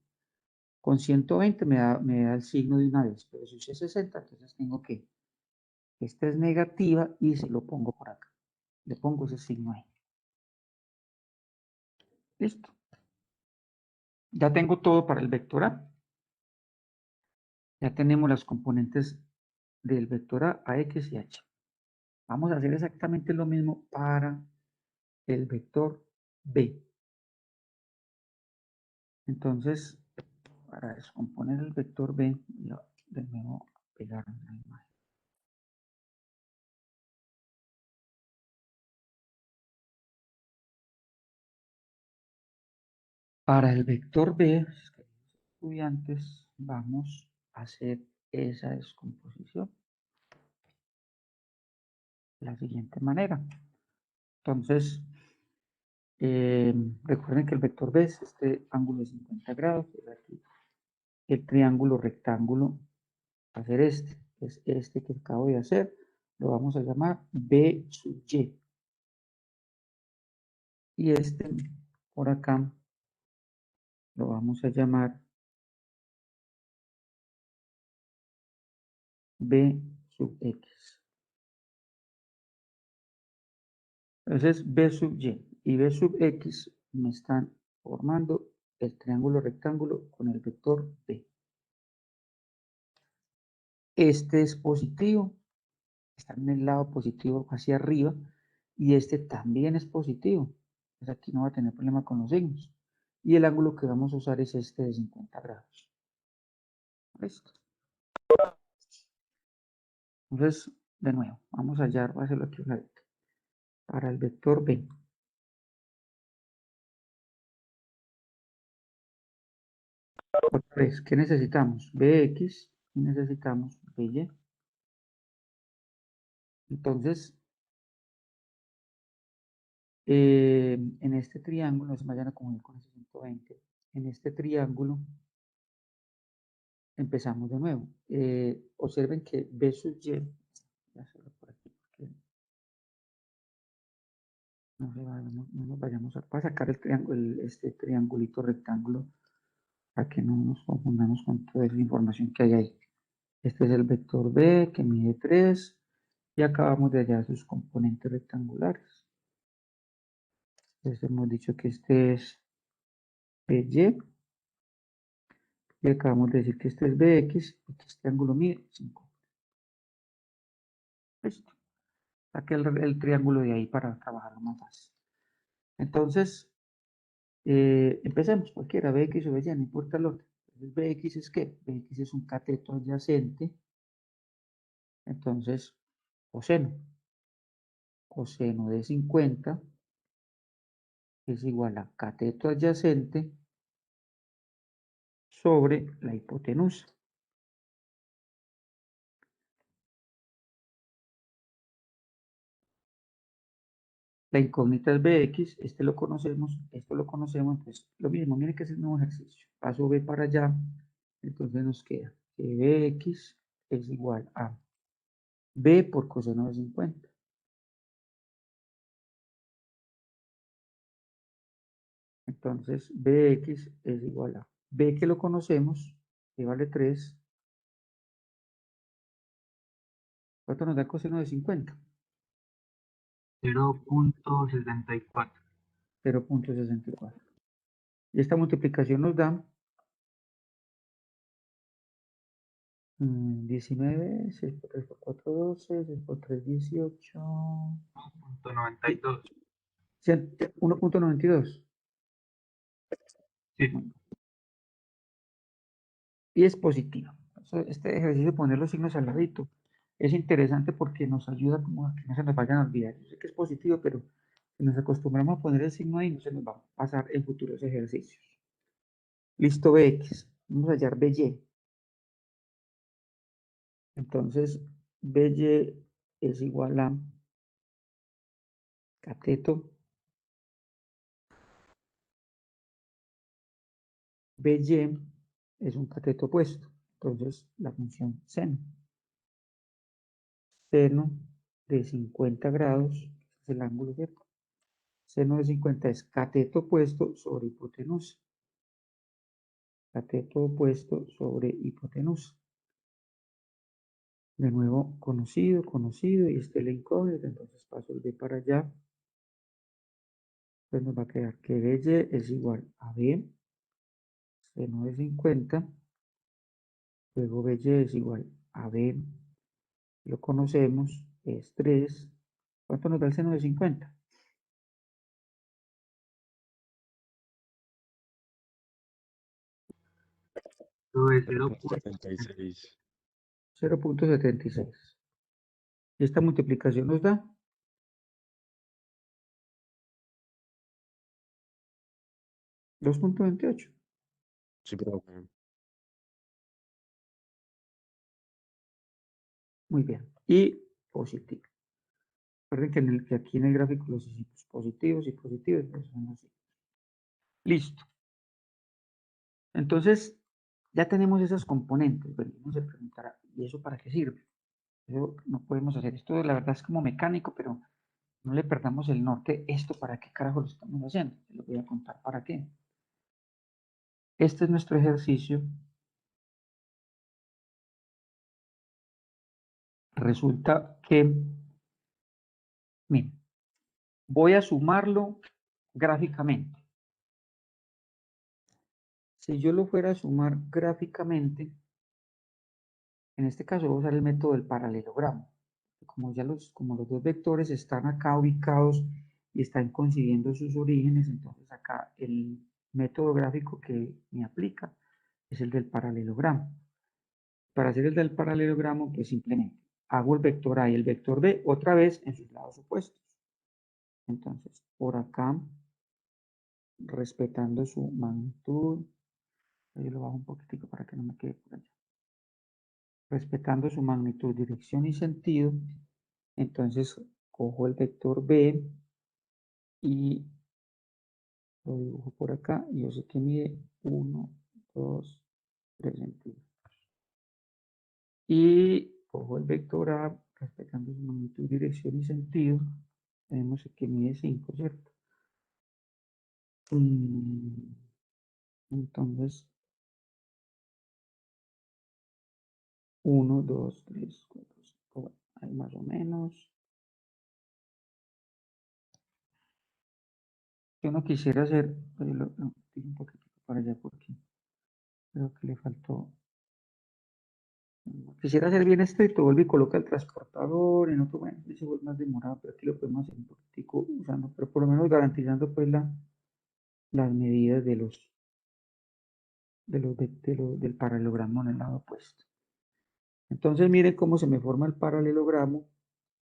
Con 120 me da el signo de una vez, pero si usé 60, entonces tengo que esta es negativa y se lo pongo por acá. Le pongo ese signo ahí. Listo. Ya tengo todo para el vector A. Ya tenemos las componentes del vector A, X y H. Vamos a hacer exactamente lo mismo para el vector B. Entonces, para descomponer el vector B, voy a de nuevo pegar una imagen. Para el vector B, estudiantes, vamos a hacer esa descomposición de la siguiente manera. Entonces, recuerden que el vector B es este ángulo de 50 grados. Aquí el triángulo rectángulo va a ser este, es este que acabo de hacer. Lo vamos a llamar B sub Y. Y este por acá lo vamos a llamar B sub X. Entonces B sub Y y B sub X me están formando el triángulo rectángulo con el vector B. Este es positivo, está en el lado positivo hacia arriba, y este también es positivo. Entonces aquí no va a tener problema con los signos. Y el ángulo que vamos a usar es este de 50 grados. ¿Listo? Entonces, de nuevo, vamos allá, voy a hacerlo aquí una vez. Para el vector B. Otra vez, ¿qué necesitamos? Bx y necesitamos By. Entonces, en este triángulo, no se vayan a confundir con ese 120. En este triángulo empezamos de nuevo. Observen que B sub Y, voy a hacerlo por aquí porque no nos vayamos a sacar el triángulo, este triangulito rectángulo para que no nos confundamos con toda esa información que hay ahí. Este es el vector B que mide 3 y acabamos de hallar sus componentes rectangulares. Entonces hemos dicho que este es BY y acabamos de decir que este es BX y que este ángulo mide 5. Listo. Saqué el triángulo de ahí para trabajarlo más fácil. Entonces, empecemos cualquiera, BX o BY, no importa el orden. Entonces, BX es ¿qué? BX es un cateto adyacente. Entonces, coseno. Coseno de 50 es igual a cateto adyacente sobre la hipotenusa. La incógnita es Bx, este lo conocemos, esto lo conocemos, entonces lo mismo, miren que es el mismo ejercicio. Paso B para allá, entonces nos queda que Bx es igual a B por coseno de 50. Entonces Bx es igual a B que lo conocemos, que vale 3. ¿Cuánto nos da el coseno de 50? 0.64. 0.64. Y esta multiplicación nos da 19, 6 por 3 por 4, 12, 6 por 3, 18, 1.92. 1.92. Sí. Y es positiva. Este ejercicio de poner los signos al ladito es interesante porque nos ayuda como a que no se nos vayan a olvidar. Yo sé que es positivo, pero si nos acostumbramos a poner el signo ahí, no se nos va a pasar en futuros ejercicios. Listo, Bx. Vamos a hallar By. Entonces, By es igual a cateto. By es un cateto opuesto. Entonces, la función seno. Seno de 50 grados, es el ángulo, ¿cierto? Seno de 50 es cateto opuesto sobre hipotenusa. Cateto opuesto sobre hipotenusa. De nuevo, conocido, conocido, y este la incógnita, entonces paso el B para allá. Entonces nos va a quedar que BY es igual a B, seno de 50, luego BY es igual a B, lo conocemos, es 3. ¿Cuánto nos da el seno de 50? Esto es 0.76. 0.76. Y esta multiplicación nos da 2.28. Sí, profe. Muy bien. Y positivo. Recuerden que aquí en el gráfico los hicimos positivos y positivos. Son así. Listo. Entonces, ya tenemos esas componentes. Bueno, uno se preguntará, ¿y eso para qué sirve? Eso no podemos hacer. Esto la verdad es como mecánico, pero no le perdamos el norte. ¿Esto para qué carajo lo estamos haciendo? Les voy a contar para qué. Este es nuestro ejercicio. Resulta que, miren, voy a sumarlo gráficamente. Si yo lo fuera a sumar gráficamente, en este caso voy a usar el método del paralelogramo. Como los dos vectores están acá ubicados y están coincidiendo sus orígenes, entonces acá el método gráfico que me aplica es el del paralelogramo. Para hacer el del paralelogramo, pues simplemente hago el vector A y el vector B otra vez en sus lados opuestos. Entonces, por acá, respetando su magnitud, yo lo bajo un poquitico para que no me quede por allá. Respetando su magnitud, dirección y sentido, entonces cojo el vector B y lo dibujo por acá. Y yo sé que mide 1, 2, 3 centímetros. Y cojo el vector A, respetando su magnitud, dirección y sentido. Tenemos que mide 5, ¿cierto? Entonces, 1, 2, 3, 4, 5, bueno, ahí más o menos. Yo no quisiera hacer, pero lo tiro un poquito para allá porque creo que le faltó. Quisiera hacer bien esto y te vuelve y coloca el transportador en otro, bueno, ese fue más demorado, pero aquí lo podemos hacer un poquitico usando, pero por lo menos garantizando pues las medidas del paralelogramo en el lado opuesto. Entonces miren cómo se me forma el paralelogramo,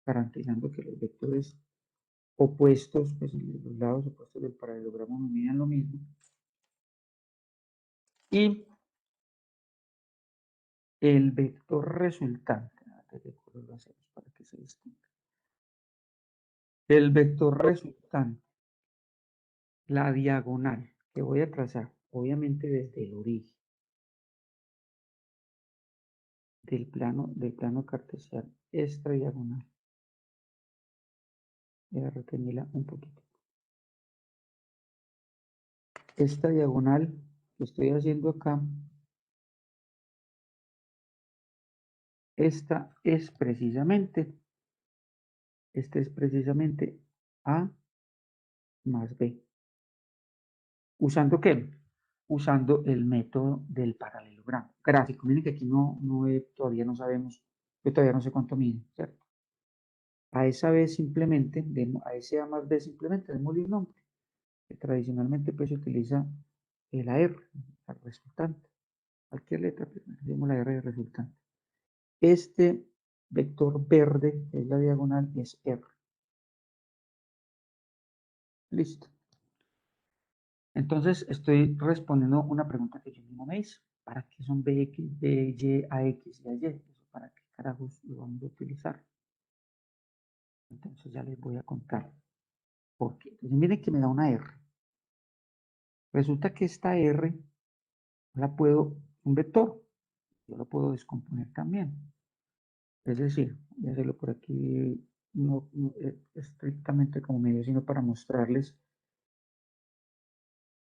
garantizando que los vectores opuestos, pues los lados opuestos del paralelogramo me midan lo mismo. Y el vector resultante, ¿de qué color lo hacemos para que se distinga? El vector resultante, la diagonal que voy a trazar, obviamente desde el origen del plano cartesiano, esta diagonal, voy a retenerla un poquito. Esta diagonal que estoy haciendo acá, esta es precisamente A más B. ¿Usando qué? Usando el método del paralelogramo gráfico. Miren que aquí todavía no sabemos, yo todavía no sé cuánto mide, ¿cierto? A esa B simplemente, a ese A más B simplemente démosle un nombre, que tradicionalmente pues se utiliza la R, la resultante. Cualquier letra, pues decimos la R de resultante. Este vector verde, que es la diagonal, es R. Listo. Entonces estoy respondiendo una pregunta que yo mismo me hice. ¿Para qué son BX, BY, AX y AY? ¿Para qué carajos lo vamos a utilizar? Entonces ya les voy a contar por qué. Entonces miren que me da una R. Resulta que esta R un vector, yo lo puedo descomponer también. Es decir, voy a hacerlo por aquí, no estrictamente como medio, sino para mostrarles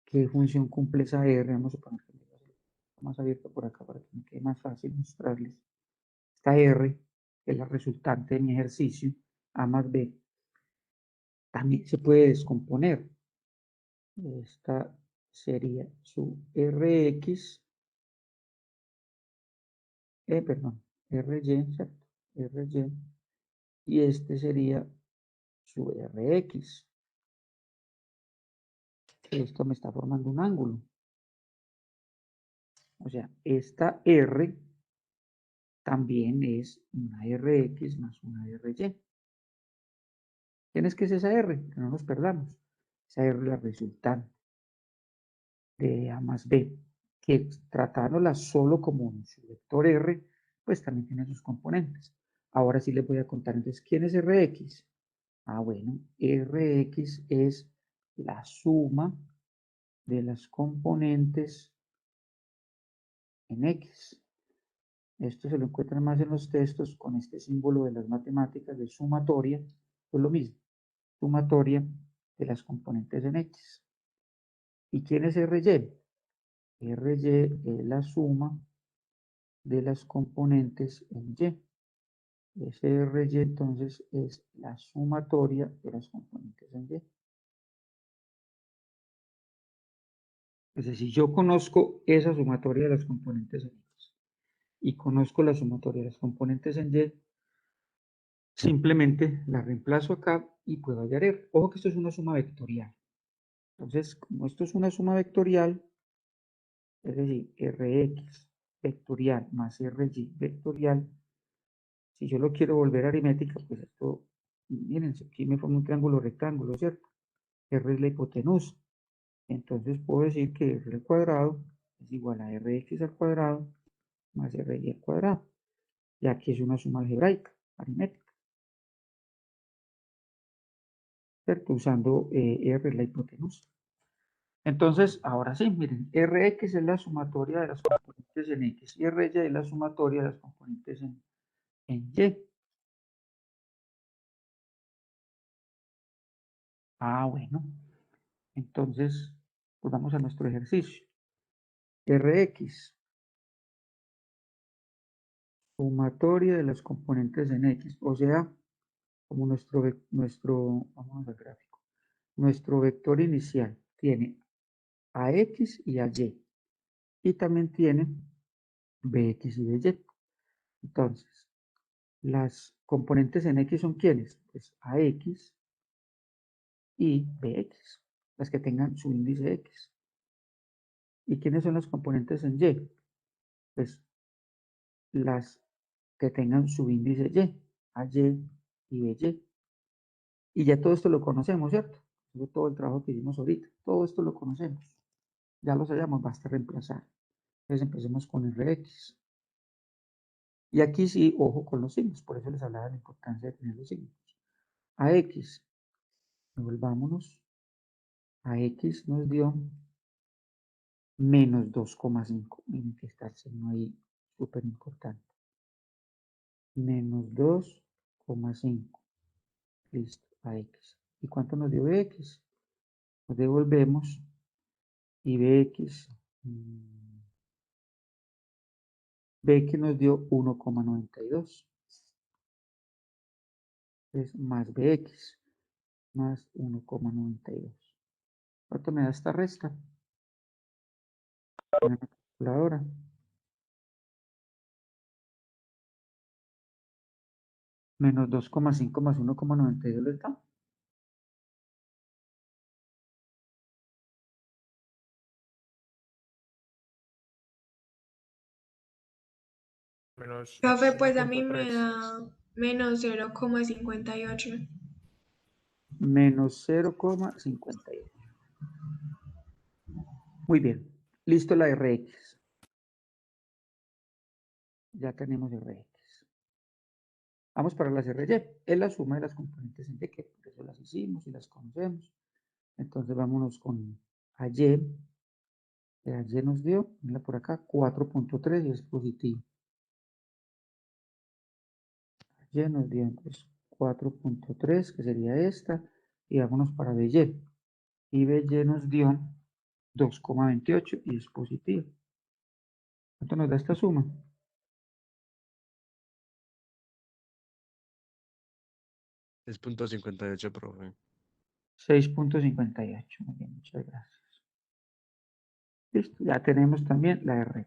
qué función cumple esa R. Vamos a poner más abierto por acá para que me quede más fácil mostrarles. Esta R, que es la resultante de mi ejercicio, A más B, también se puede descomponer. Esta sería su Rx, perdón, Ry, ¿cierto? Ry, y este sería su Rx. Esto me está formando un ángulo. O sea, esta R también es una Rx más una Ry. ¿Quién es que es esa R? Que no nos perdamos. Esa R es la resultante de A más B, que tratándola solo como su vector R, pues también tiene sus componentes. ahora sí les voy a contar. Entonces, ¿quién es Rx? Ah, bueno, Rx es la suma de las componentes en X. Esto se lo encuentran más en los textos con este símbolo de las matemáticas de sumatoria, pues lo mismo, sumatoria de las componentes en X. ¿Y quién es RY? RY es la suma de las componentes en Y. Ese RY entonces es la sumatoria de las componentes en Y. Es decir, yo conozco esa sumatoria de las componentes en X y conozco la sumatoria de las componentes en Y, simplemente la reemplazo acá y puedo hallar R. Ojo que esto es una suma vectorial. Entonces, como esto es una suma vectorial, es decir, Rx vectorial más Ry vectorial, si yo lo quiero volver aritmética, pues esto, miren, aquí me forma un triángulo rectángulo, ¿cierto? R es la hipotenusa. Entonces puedo decir que R al cuadrado es igual a Rx al cuadrado más Ry al cuadrado. Y aquí es una suma algebraica, aritmética, ¿cierto? Usando R la hipotenusa. Entonces, ahora sí, miren, Rx es la sumatoria de las componentes en X y Ry es la sumatoria de las componentes en Y. Ah, bueno, entonces, pues vamos a nuestro ejercicio. Rx, sumatoria de las componentes en X, o sea, como vamos al gráfico, nuestro vector inicial tiene a X y a Y, y también tiene Bx y By. Entonces, las componentes en X son ¿quiénes? Pues AX y Bx, las que tengan su índice X. ¿Y quiénes son las componentes en Y? Pues las que tengan su índice Y, AY y BY. Y ya todo esto lo conocemos, ¿cierto? Todo el trabajo que hicimos ahorita, todo esto lo conocemos. Ya lo sabemos, basta reemplazar. Entonces empecemos con Rx. Y aquí sí, ojo con los signos, por eso les hablaba de la importancia de tener los signos. AX, devolvámonos. AX nos dio menos 2,5. Miren que está el signo ahí súper importante. Menos 2,5. Listo, AX. ¿Y cuánto nos dio BX? Nos devolvemos y BX nos dio 1,92. Es más BX más 1,92. ¿Cuánto me da esta resta? Una calculadora. Menos 2,5 más 1,92 le da. Menos Profe, pues a mí me 1,3. da menos 0,58. Menos 0,58. Muy bien. Listo la Rx. Ya tenemos Rx. Vamos para las RY. Es la suma de las componentes en Y, que por eso las hicimos y las conocemos. Entonces vámonos con AY. AY nos dio, mira por acá, 4,3 y es positivo. AY nos dio entonces 4,3, que sería esta. Y vámonos para BY. Y BY nos dio 2,28 y es positivo. ¿Cuánto nos da esta suma? 6,58, profe. 6,58. Muy bien, muchas gracias. Listo, ya tenemos también la R.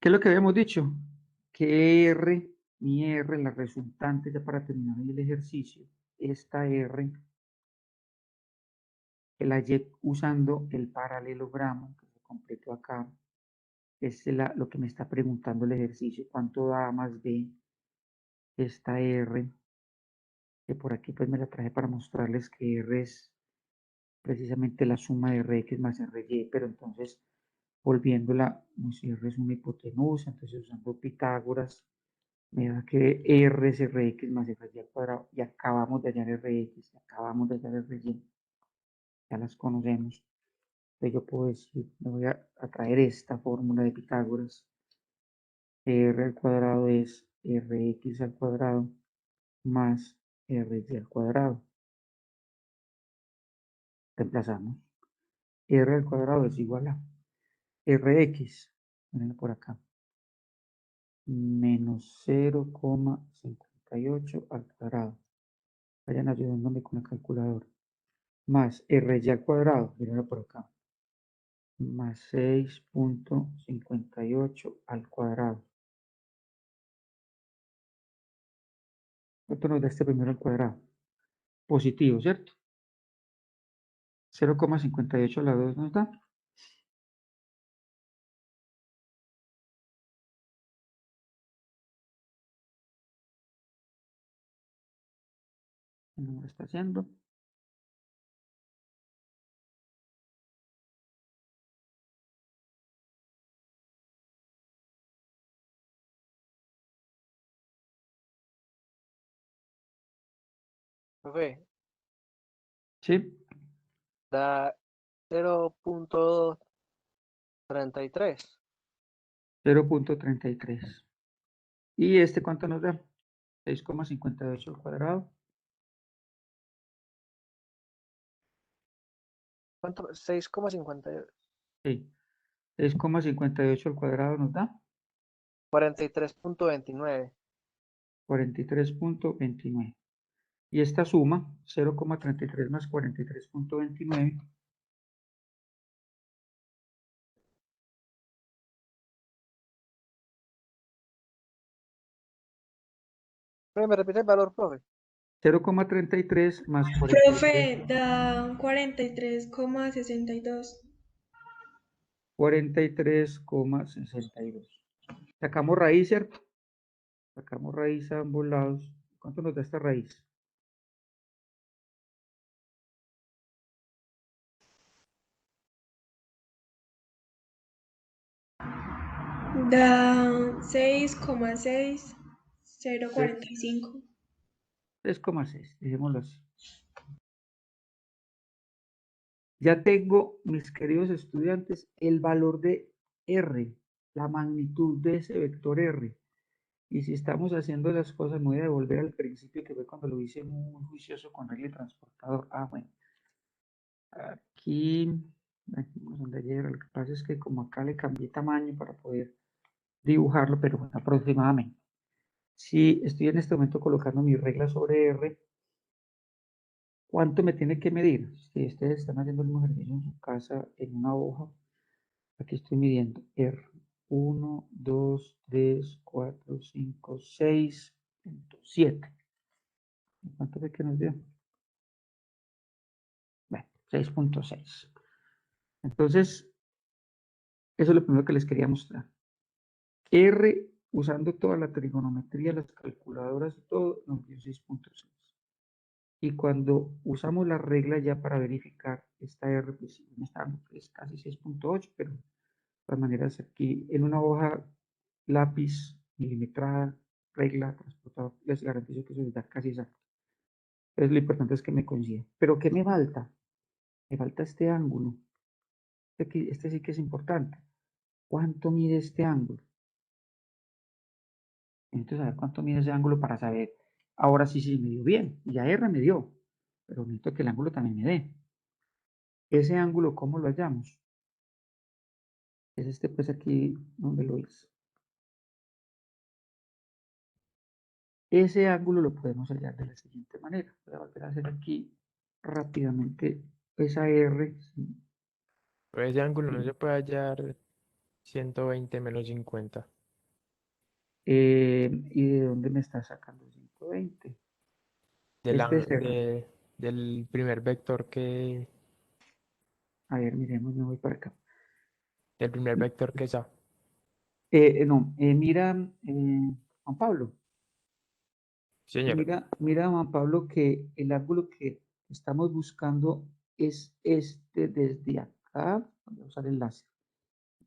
¿Qué es lo que habíamos dicho? Que R, mi R, la resultante, ya para terminar el ejercicio, esta R, que la Y usando el paralelogramo que se completó acá, es lo que me está preguntando el ejercicio, cuánto da más B esta R, que por aquí pues me la traje para mostrarles que R es precisamente la suma de Rx más Ry, pero entonces volviéndola, como si R es una hipotenusa, entonces usando Pitágoras, me da que R es Rx más Ry al cuadrado, y acabamos de hallar Rx, acabamos de hallar Ry, ya las conocemos. Entonces yo puedo decir, me voy a traer esta fórmula de Pitágoras, R al cuadrado es Rx al cuadrado más Ry al cuadrado. Reemplazamos. R al cuadrado es igual a Rx, miren por acá, menos 0,58 al cuadrado. Vayan ayudándome con la calculadora. Más Ry al cuadrado, miren por acá, más 6,58 al cuadrado. ¿Cuánto nos da este primero al cuadrado? Positivo, ¿cierto? 0,58 a la 2 nos da. ¿Qué número está haciendo? Profe, Sí, da 0.33. 0,33. ¿Y este cuánto nos da? 6,58 al cuadrado. ¿Cuánto? 6,58. Sí, 6,58 al cuadrado nos da 43.29. 43,29. Y esta suma, 0,33 más 43,29, ¿Me repite el valor, profe? 0,33 más 43, Profe, da 43,62. 43,62. Sacamos raíz, ¿cierto? Sacamos raíz a ambos lados. ¿Cuánto nos da esta raíz? Da 6,6045. 3,6, dejémoslo así. Ya tengo, mis queridos estudiantes, el valor de R, la magnitud de ese vector R. Y si estamos haciendo las cosas, me voy a devolver al principio, que fue cuando lo hice muy juicioso con regla y transportador. Ah, bueno. Aquí, donde ayer, lo que pasa es que como acá le cambié tamaño para poder dibujarlo, pero bueno, aproximadamente. Si estoy en este momento colocando mi regla sobre R, ¿cuánto me tiene que medir? Si ustedes están haciendo el mismo ejercicio en su casa, en una hoja, aquí estoy midiendo R. 1, 2, 3, 4, 5, 6,7. ¿Cuánto fue que nos dio? Bueno, 6,6. Entonces, eso es lo primero que les quería mostrar. R, usando toda la trigonometría, las calculadoras y todo, nos dio 6,6. Y cuando usamos la regla ya para verificar esta R, pues es casi 6,8, pero de todas maneras aquí en una hoja lápiz milimetrada, regla, transportador, les garantizo que eso les da casi exacto. Entonces lo importante es que me coincida. ¿Pero qué me falta? Me falta este ángulo. Este sí que es importante. ¿Cuánto mide este ángulo? Necesito saber cuánto mide ese ángulo para saber, ahora sí me dio bien. Ya R me dio, pero necesito que el ángulo también me dé. Ese ángulo, ¿cómo lo hallamos? Es este, pues aquí donde lo hice. Ese ángulo lo podemos hallar de la siguiente manera. Voy a volver a hacer aquí rápidamente esa R. Pero ese ángulo no Sí. se puede hallar 120 menos 50. ¿Y de dónde me está sacando 120? Del, Este án- es R. del primer vector que, A ver, miremos, me voy para acá. del primer vector que es A. No, mira, Juan Pablo. Señor, Mira, Juan Pablo, que el ángulo que estamos buscando es este desde acá. Voy a usar el láser.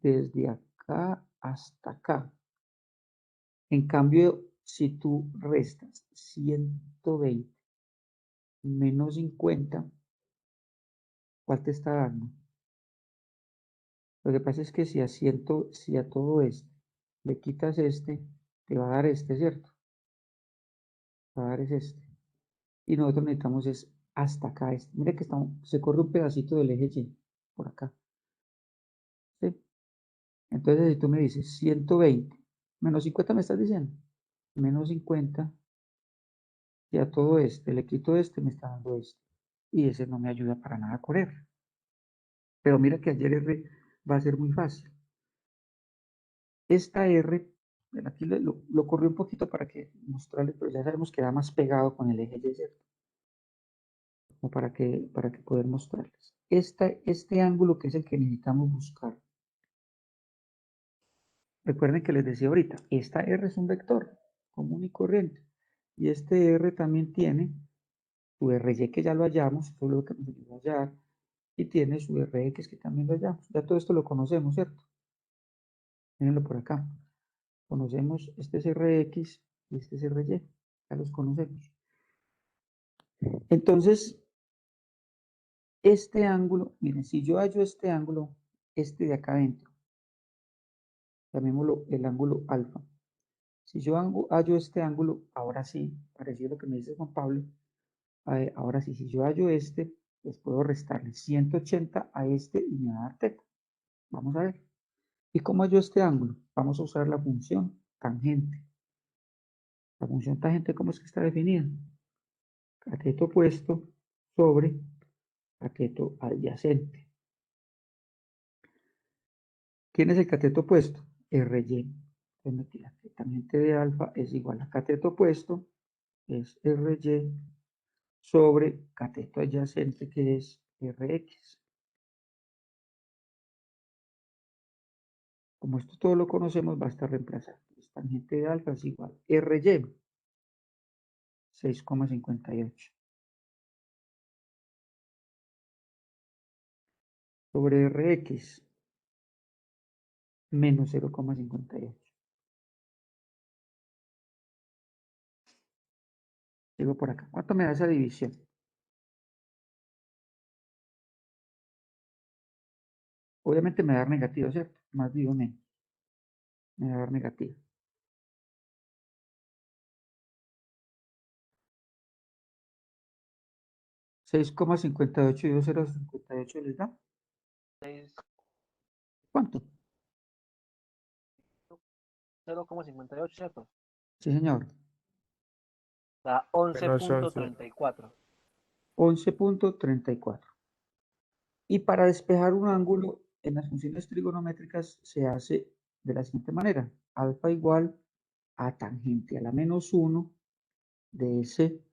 desde acá hasta acá. En cambio, si tú restas 120 menos 50, ¿cuál te está dando? Lo que pasa es que si a todo esto le quitas este, te va a dar este, ¿cierto? Te va a dar es este. Y nosotros necesitamos es hasta acá este. Mira que se corre un pedacito del eje Y por acá. ¿Sí? Entonces, si tú me dices 120 menos 50, me estás diciendo. Menos 50, y a todo este le quito este, me está dando este. Y ese no me ayuda para nada a correr. Pero mira que ayer R va a ser muy fácil. Esta R, aquí lo corrí un poquito para que mostrarles, pero ya sabemos que va más pegado con el eje Y, ¿cierto? Como para que poder mostrarles. Este ángulo que es el que necesitamos buscar. Recuerden que les decía ahorita, esta R es un vector común y corriente. Y este R también tiene su RY que ya lo hallamos, eso es lo que nos ayuda a hallar, y tiene su RX que también lo hallamos. Ya todo esto lo conocemos, ¿cierto? Mírenlo por acá. Conocemos, este es RX y este es RY, ya los conocemos. Entonces, este ángulo, miren, si yo hallo este ángulo, este de acá adentro, llamémoslo el ángulo alfa. Si yo hallo este ángulo, ahora sí, parecido a lo que me dice Juan Pablo, ahora sí, si yo hallo este, pues puedo restarle 180 a este y me va a dar teta. Vamos a ver. ¿Y cómo hallo este ángulo? Vamos a usar la función tangente. La función tangente, ¿cómo es que está definida? Cateto opuesto sobre cateto adyacente. ¿Quién es el cateto opuesto? RY. Entonces, la tangente de alfa es igual a cateto opuesto, es RY, sobre cateto adyacente, que es RX. Como esto todo lo conocemos, basta reemplazar. Tangente de alfa es igual a RY, 6,58. Sobre RX, menos 0,58. Sigo por acá. ¿Cuánto me da esa división? Obviamente me va a dar negativo, ¿cierto? Más digo menos. Me va a dar negativo. 6,58 y 2,058 les da. ¿Cuánto? 0,58, ¿cierto? Sí, señor. Da Menos 11. 11.34. 11,34. Y para despejar un ángulo en las funciones trigonométricas se hace de la siguiente manera. Alfa igual a tangente a la menos 1 de ese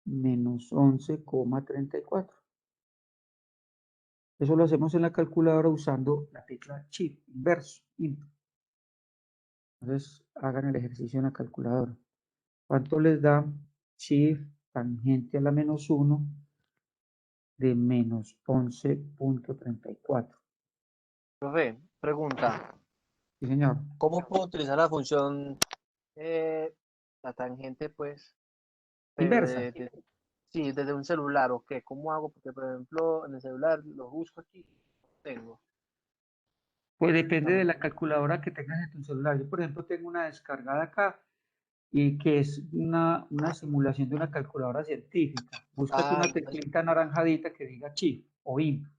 menos 11,34. Eso lo hacemos en la calculadora usando la tecla Shift, inverso. Entonces hagan el ejercicio en la calculadora. ¿Cuánto les da Shift tangente a la menos 1 de menos 11,34? Profe, pregunta, Sí, señor. ¿cómo puedo utilizar la función, la tangente, pues, pero Inversa. sí, desde un celular o qué? ¿Cómo hago? Porque, por ejemplo, en el celular lo busco aquí, tengo. Pues depende de la calculadora que tengas en tu celular. Yo, por ejemplo, tengo una descargada acá y que es una simulación de una calculadora científica. Búscate Ah, una entonces teclita naranjadita que diga Shift o IN.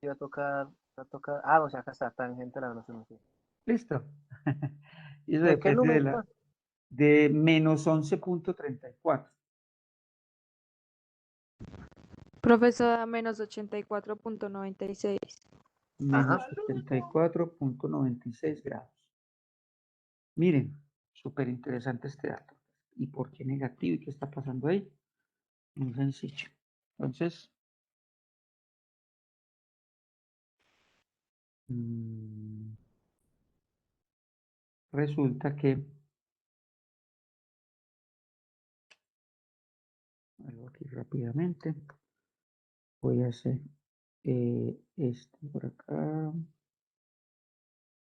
va a tocar, ah, o sea, acá está, tangente a la menos uno, sí. ¿Listo? Y eso ¿De qué depende número? de menos 11,34. Profesora, menos 84,96. Ajá. Menos 84,96 grados. Miren, súper interesante este dato. ¿Y por qué negativo? ¿Y qué está pasando ahí? Muy sencillo. Entonces, resulta que, algo aquí rápidamente, voy a hacer esto por acá.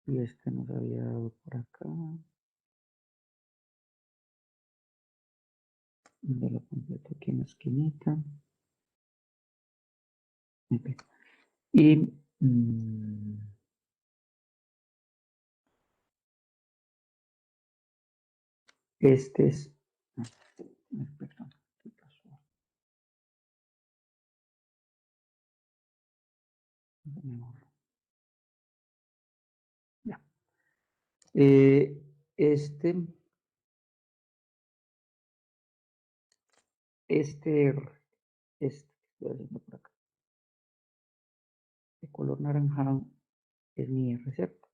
Y este nos había dado por acá. De lo completo aquí en la esquinita. Ok. Y este es. Perdón, ¿qué pasó? Me borro. Ya. Este R, estoy haciendo por acá, de color naranjado, es mi R, ¿cierto?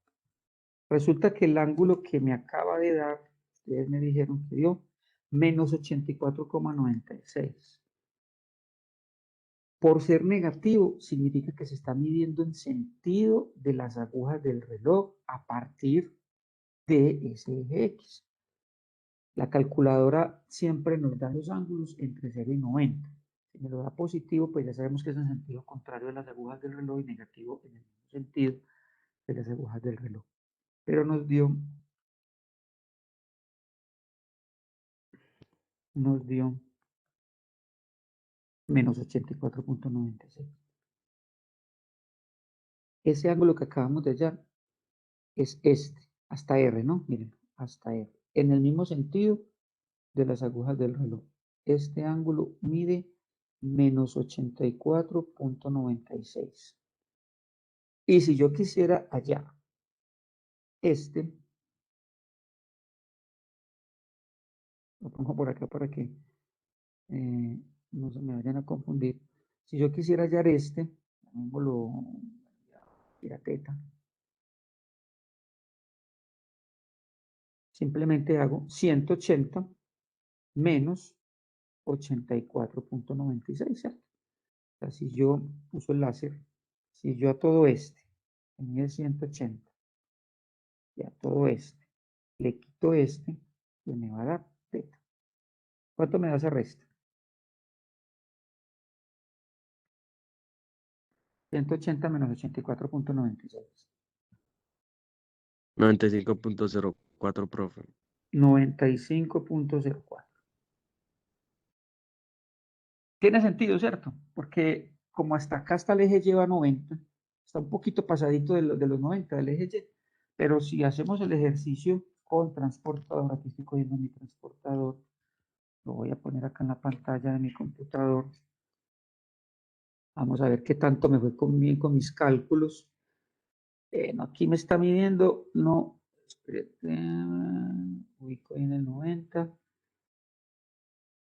Resulta que el ángulo que me acaba de dar, ustedes me dijeron que dio menos 84,96. Por ser negativo, significa que se está midiendo en sentido de las agujas del reloj a partir de ese eje X. La calculadora siempre nos da los ángulos entre 0 y 90. Si me lo da positivo, pues ya sabemos que es en sentido contrario de las agujas del reloj y negativo en el mismo sentido de las agujas del reloj. Pero nos dio menos 84,96. Ese ángulo que acabamos de hallar es este, hasta R, ¿no? Miren, hasta R. En el mismo sentido de las agujas del reloj. Este ángulo mide menos 84,96. Y si yo quisiera hallar este, lo pongo por acá para que no se me vayan a confundir. Si yo quisiera hallar este, llamémoslo pirateta, simplemente hago 180 menos 84,96, ¿cierto? O sea, si yo uso el láser, si yo a todo este, que mide 180, y a todo este, le quito este, pues me va a dar teta. ¿Cuánto me da esa resta? 180 menos 84,96. 95.04, profe. 95,04. Tiene sentido, ¿cierto? Porque como hasta acá está el eje Y va 90, está un poquito pasadito de los 90 del eje Y, pero si hacemos el ejercicio con transportador, aquí estoy cogiendo mi transportador, lo voy a poner acá en la pantalla de mi computador. Vamos a ver qué tanto me fue con mis cálculos. No, aquí me está midiendo, no, espérate, ubico ahí en el 90.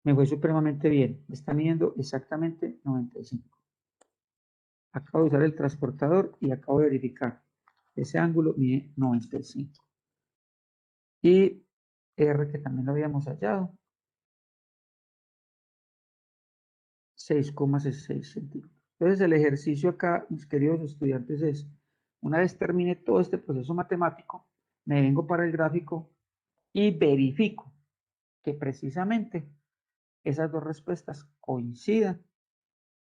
Me fue supremamente bien, me está midiendo exactamente 95. Acabo de usar el transportador y acabo de verificar. Ese ángulo mide 95. Y R, que también lo habíamos hallado, 6,66 centímetros. Entonces el ejercicio acá, mis queridos estudiantes, es, una vez termine todo este proceso matemático, me vengo para el gráfico y verifico que precisamente esas dos respuestas coincidan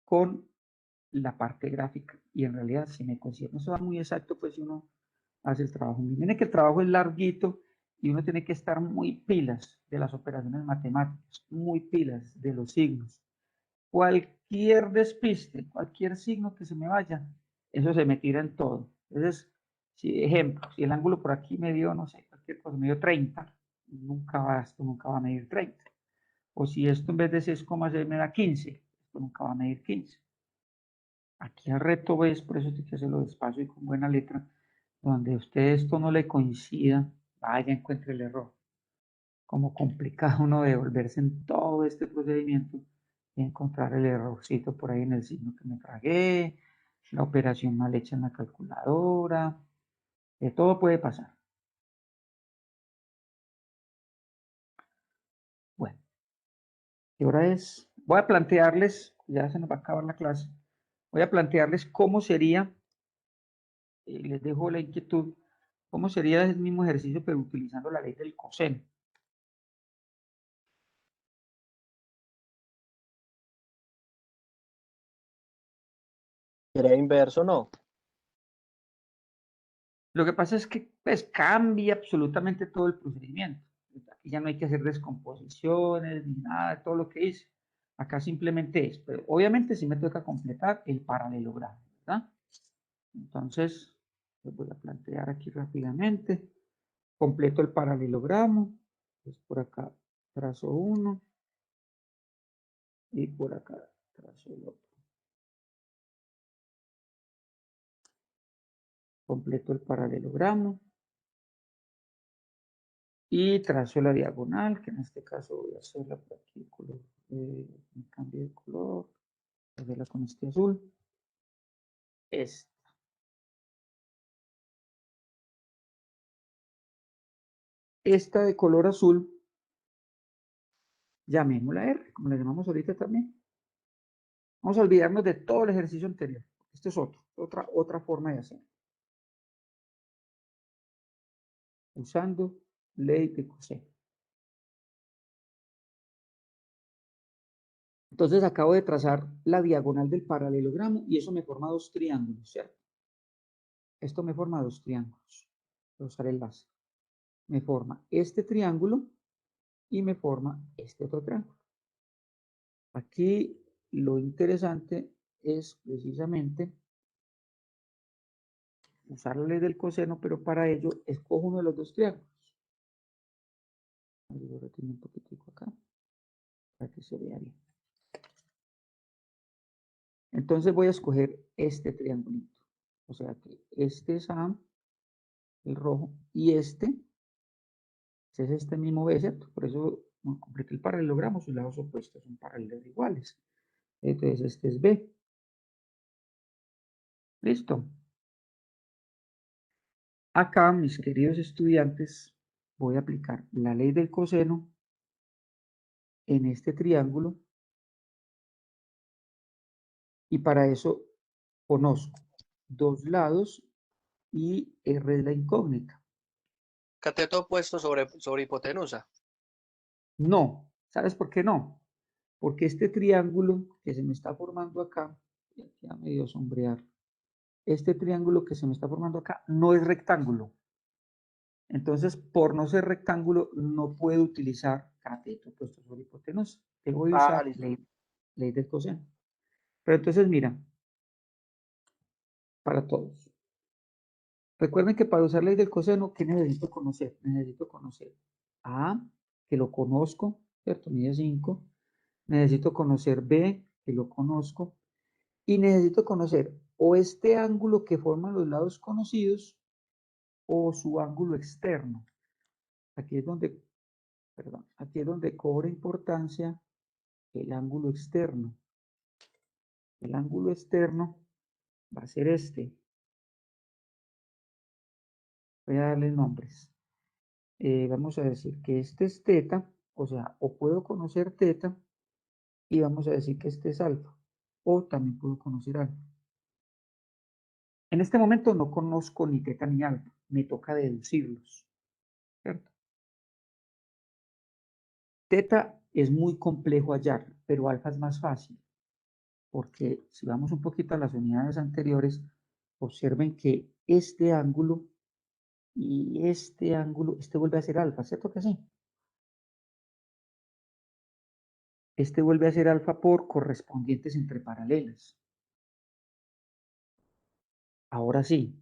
con la parte gráfica. Y en realidad, si me considero, no se va muy exacto, pues si uno hace el trabajo. Miren que el trabajo es larguito y uno tiene que estar muy pilas de las operaciones matemáticas, muy pilas de los signos. Cualquier despiste, cualquier signo que se me vaya, eso se me tira en todo. Entonces, si, ejemplo, si el ángulo por aquí me dio, no sé, cualquier cosa, me dio 30, esto nunca va a medir 30. O si esto en vez de 6,6 me da 15, esto nunca va a medir 15. Aquí el reto es, por eso hay que hacerlo despacio y con buena letra, donde a usted esto no le coincida, vaya, encuentre el error. Como complicado uno devolverse en todo este procedimiento y encontrar el errorcito por ahí en el signo que me tragué, la operación mal hecha en la calculadora, de todo puede pasar. Bueno, y ahora es, voy a plantearles, ya se nos va a acabar la clase, voy a plantearles cómo sería, les dejo la inquietud, cómo sería el mismo ejercicio pero utilizando la ley del coseno. ¿Era inverso no? Lo que pasa es que pues, cambia absolutamente todo el procedimiento. Aquí ya no hay que hacer descomposiciones ni nada de todo lo que hice. Acá simplemente es, pero obviamente sí me toca completar el paralelogramo, ¿verdad? Entonces, les voy a plantear aquí rápidamente. Completo el paralelogramo. Entonces, por acá trazo uno y por acá trazo el otro. Completo el paralelogramo y trazo la diagonal, que en este caso voy a hacerla por aquí, color, me cambio de color, voy a hacerla con este azul. Esta de color azul, llamémosla R, como la llamamos ahorita también. Vamos a olvidarnos de todo el ejercicio anterior. Esto es otra forma de hacerlo. Usando ley de coseno. Entonces acabo de trazar la diagonal del paralelogramo y eso me forma dos triángulos, ¿cierto? Esto me forma dos triángulos. Voy a usar el láser. Me forma este triángulo y me forma este otro triángulo. Aquí lo interesante es precisamente usar la ley del coseno, pero para ello escojo uno de los dos triángulos. Lo retiro un poquitico acá para que se vea bien. Entonces voy a escoger este triangulito. O sea que este es A, el rojo, y este es este mismo B, ¿cierto? Por eso completé el paralelogramo, sus lados opuestos son paralelos iguales. Entonces este es B. Listo. Acá, mis queridos estudiantes, voy a aplicar la ley del coseno en este triángulo y para eso conozco dos lados y R es la incógnita. Cateto opuesto sobre hipotenusa. No, ¿sabes por qué no? Porque este triángulo que se me está formando acá, ya medio sombrear, este triángulo que se me está formando acá no es rectángulo. Entonces, por no ser rectángulo, no puedo utilizar cateto opuesto sobre hipotenusa. Tengo que usar ley del coseno. Pero entonces, mira, para todos. Recuerden que para usar ley del coseno, ¿qué necesito conocer? Necesito conocer A, que lo conozco, ¿cierto? Mide 5. Necesito conocer B, que lo conozco. Y necesito conocer o este ángulo que forman los lados conocidos o su ángulo externo. Aquí es donde, perdón, aquí es donde cobra importancia el ángulo externo. El ángulo externo va a ser este. Voy a darle nombres. Vamos a decir que este es teta, o sea, o puedo conocer teta y vamos a decir que este es alfa, o también puedo conocer alfa. En este momento no conozco ni teta ni alfa, me toca deducirlos, ¿cierto? Teta es muy complejo hallar, pero alfa es más fácil, porque si vamos un poquito a las unidades anteriores, observen que este ángulo y este ángulo, este vuelve a ser alfa, ¿cierto que sí? Este vuelve a ser alfa por correspondientes entre paralelas. Ahora sí,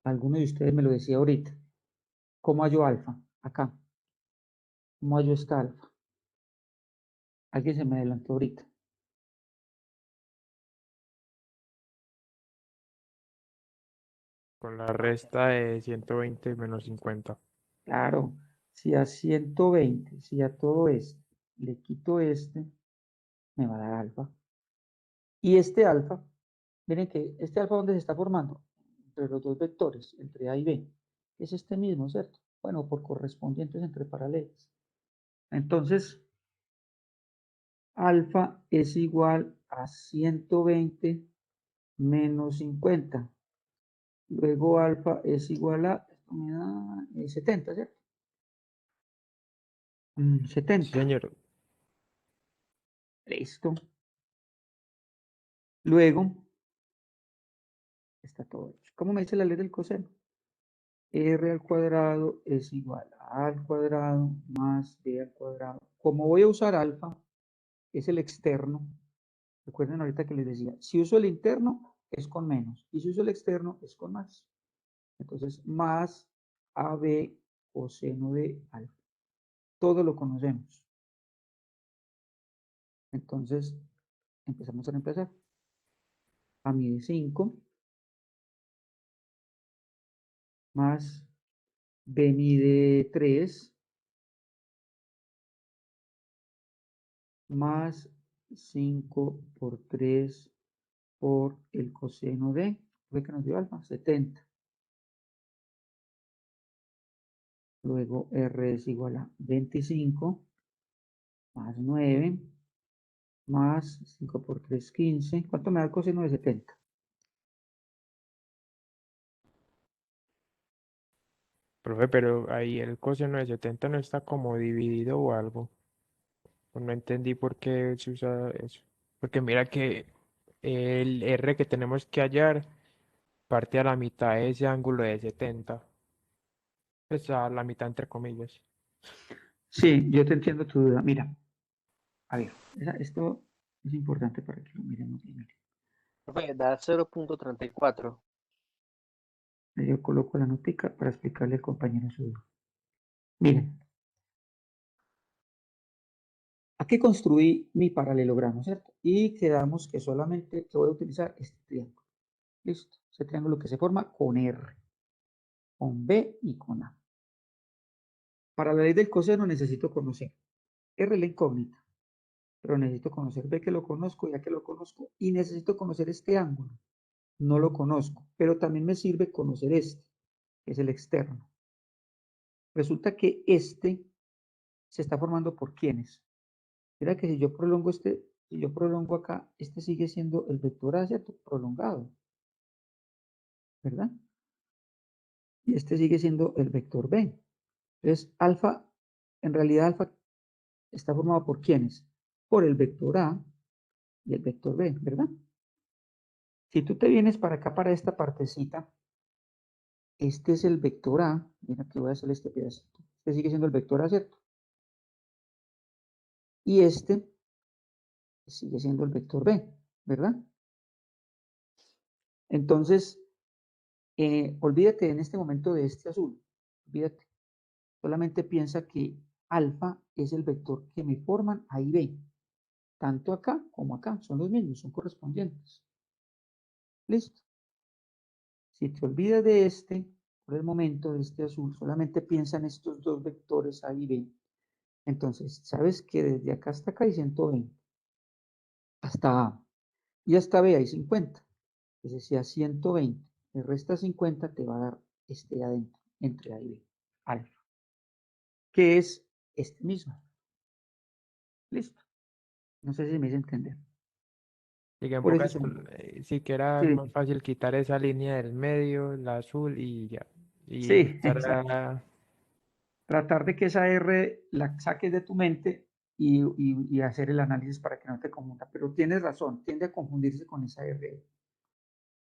alguno de ustedes me lo decía ahorita. ¿Cómo hallo alfa? Acá. ¿Cómo hallo esta alfa? Alguien se me adelantó ahorita. Con la resta de 120 menos 50. Claro, si a 120, si a todo esto le quito este, me va a dar alfa. Y este alfa, miren que este alfa, ¿dónde se está formando? Entre los dos vectores, entre A y B. Es este mismo, ¿cierto? Bueno, por correspondientes entre paralelas. Entonces, alfa es igual a 120 menos 50. Luego alfa es igual a, esto me da 70, ¿cierto? Sí, 70. señor. Listo. Luego, está todo hecho. ¿Cómo me dice la ley del coseno? R al cuadrado es igual a A al cuadrado más B al cuadrado. Como voy a usar alfa, es el externo. Recuerden ahorita que les decía, si uso el interno es con menos y si uso el externo es con más. Entonces, más AB coseno de alfa. Todo lo conocemos. Entonces, empezamos a reemplazar. A mide 5 más B mide 3 más 5 por 3 por el coseno de, ¿ve que nos dio alfa? 70. Luego R es igual a 25 más 9 más 5 por 3, 15. ¿Cuánto me da el coseno de 70? Profe, pero ahí el coseno de 70 no está como dividido o algo. Pues no entendí por qué se usa eso. Porque mira que el R que tenemos que hallar parte a la mitad de ese ángulo de 70. Pues a la mitad entre comillas. Sí, yo te entiendo tu duda. Mira, a ver, esto es importante para que lo miremos bien. Profe, da 0.34. Yo coloco la notica para explicarle al compañero su duda. Miren, aquí construí mi paralelogramo, ¿cierto? Y quedamos que solamente que voy a utilizar este triángulo. Listo. Ese triángulo que se forma con R, con B y con A. Para la ley del coseno necesito conocer R la incógnita, pero necesito conocer B que lo conozco, ya que lo conozco, y necesito conocer este ángulo. No lo conozco, pero también me sirve conocer este, que es el externo. Resulta que este se está formando por quiénes. Mira que si yo prolongo acá, este sigue siendo el vector A, ¿cierto? Prolongado, ¿verdad? Y este sigue siendo el vector B. Entonces, alfa, en realidad alfa está formado por quiénes? Por el vector A y el vector B, ¿verdad? Si tú te vienes para acá, para esta partecita, este es el vector A. Mira que voy a hacer este pedacito. Este sigue siendo el vector A, ¿cierto? Y este sigue siendo el vector B, ¿verdad? Entonces, olvídate en este momento de este azul. Olvídate. Solamente piensa que alfa es el vector que me forman A y B. Tanto acá como acá. Son los mismos, son correspondientes. Listo. Si te olvidas de este, por el momento, de este azul, solamente piensa en estos dos vectores A y B. Entonces, sabes que desde acá hasta acá hay 120. Hasta A. Y hasta B hay 50. Entonces, si a 120 le resta 50, te va a dar este adentro, entre A y B. Alfa. Que es este mismo. Listo. No sé si me hice entender. Y que en Por eso, pocas, sí que era sí, más fácil quitar esa línea del medio, la azul y ya. Y sí, empezar exacto. a... Tratar de que esa R la saques de tu mente y hacer el análisis para que no te confunda. Pero tienes razón, tiende a confundirse con esa R.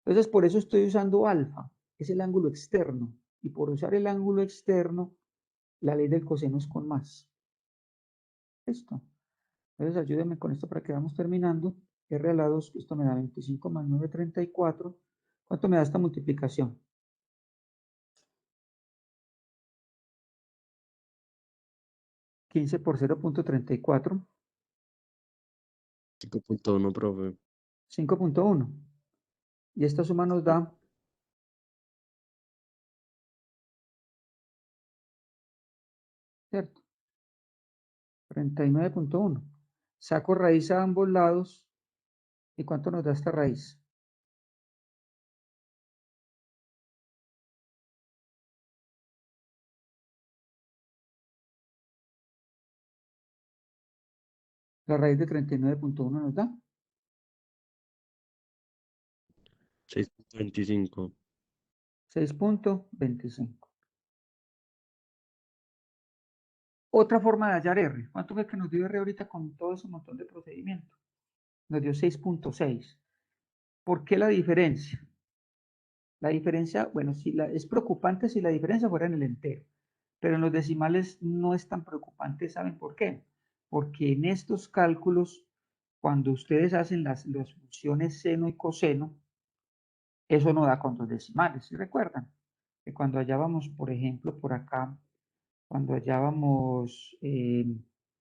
Entonces, por eso estoy usando alfa, es el ángulo externo. Y por usar el ángulo externo, la ley del coseno es con más. Esto. Entonces, ayúdenme con esto para que vamos terminando. R a la 2, esto me da 25 más 9, 34. ¿Cuánto me da esta multiplicación? 15 por 0.34, 5.1, profe. 5.1. Y esta suma nos da, ¿cierto? 39.1. Saco raíz a ambos lados. ¿Y cuánto nos da esta raíz? La raíz de 39.1 nos da 6.25. 6.25. Otra forma de hallar R. ¿Cuánto fue que nos dio R ahorita con todo ese montón de procedimientos? Nos dio 6.6. ¿Por qué la diferencia? La diferencia, bueno, es preocupante si la diferencia fuera en el entero, pero en los decimales no es tan preocupante. ¿Saben por qué? Porque en estos cálculos, cuando ustedes hacen las funciones seno y coseno, eso no da con dos decimales. ¿Sí recuerdan? Que cuando hallábamos, por ejemplo, por acá, cuando hallábamos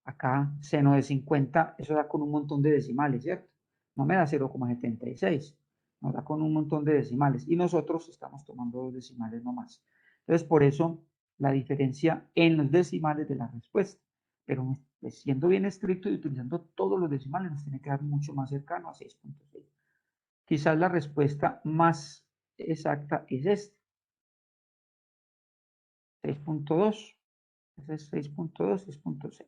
acá seno de 50, eso da con un montón de decimales, ¿cierto? No me da 0,76, nos da con un montón de decimales. Y nosotros estamos tomando dos decimales nomás. Entonces, por eso la diferencia en los decimales de la respuesta. Pero siendo bien estricto y utilizando todos los decimales, nos tiene que dar mucho más cercano a 6.6. Quizás la respuesta más exacta es esta, 6.2. Ese es 6.2, 6.6.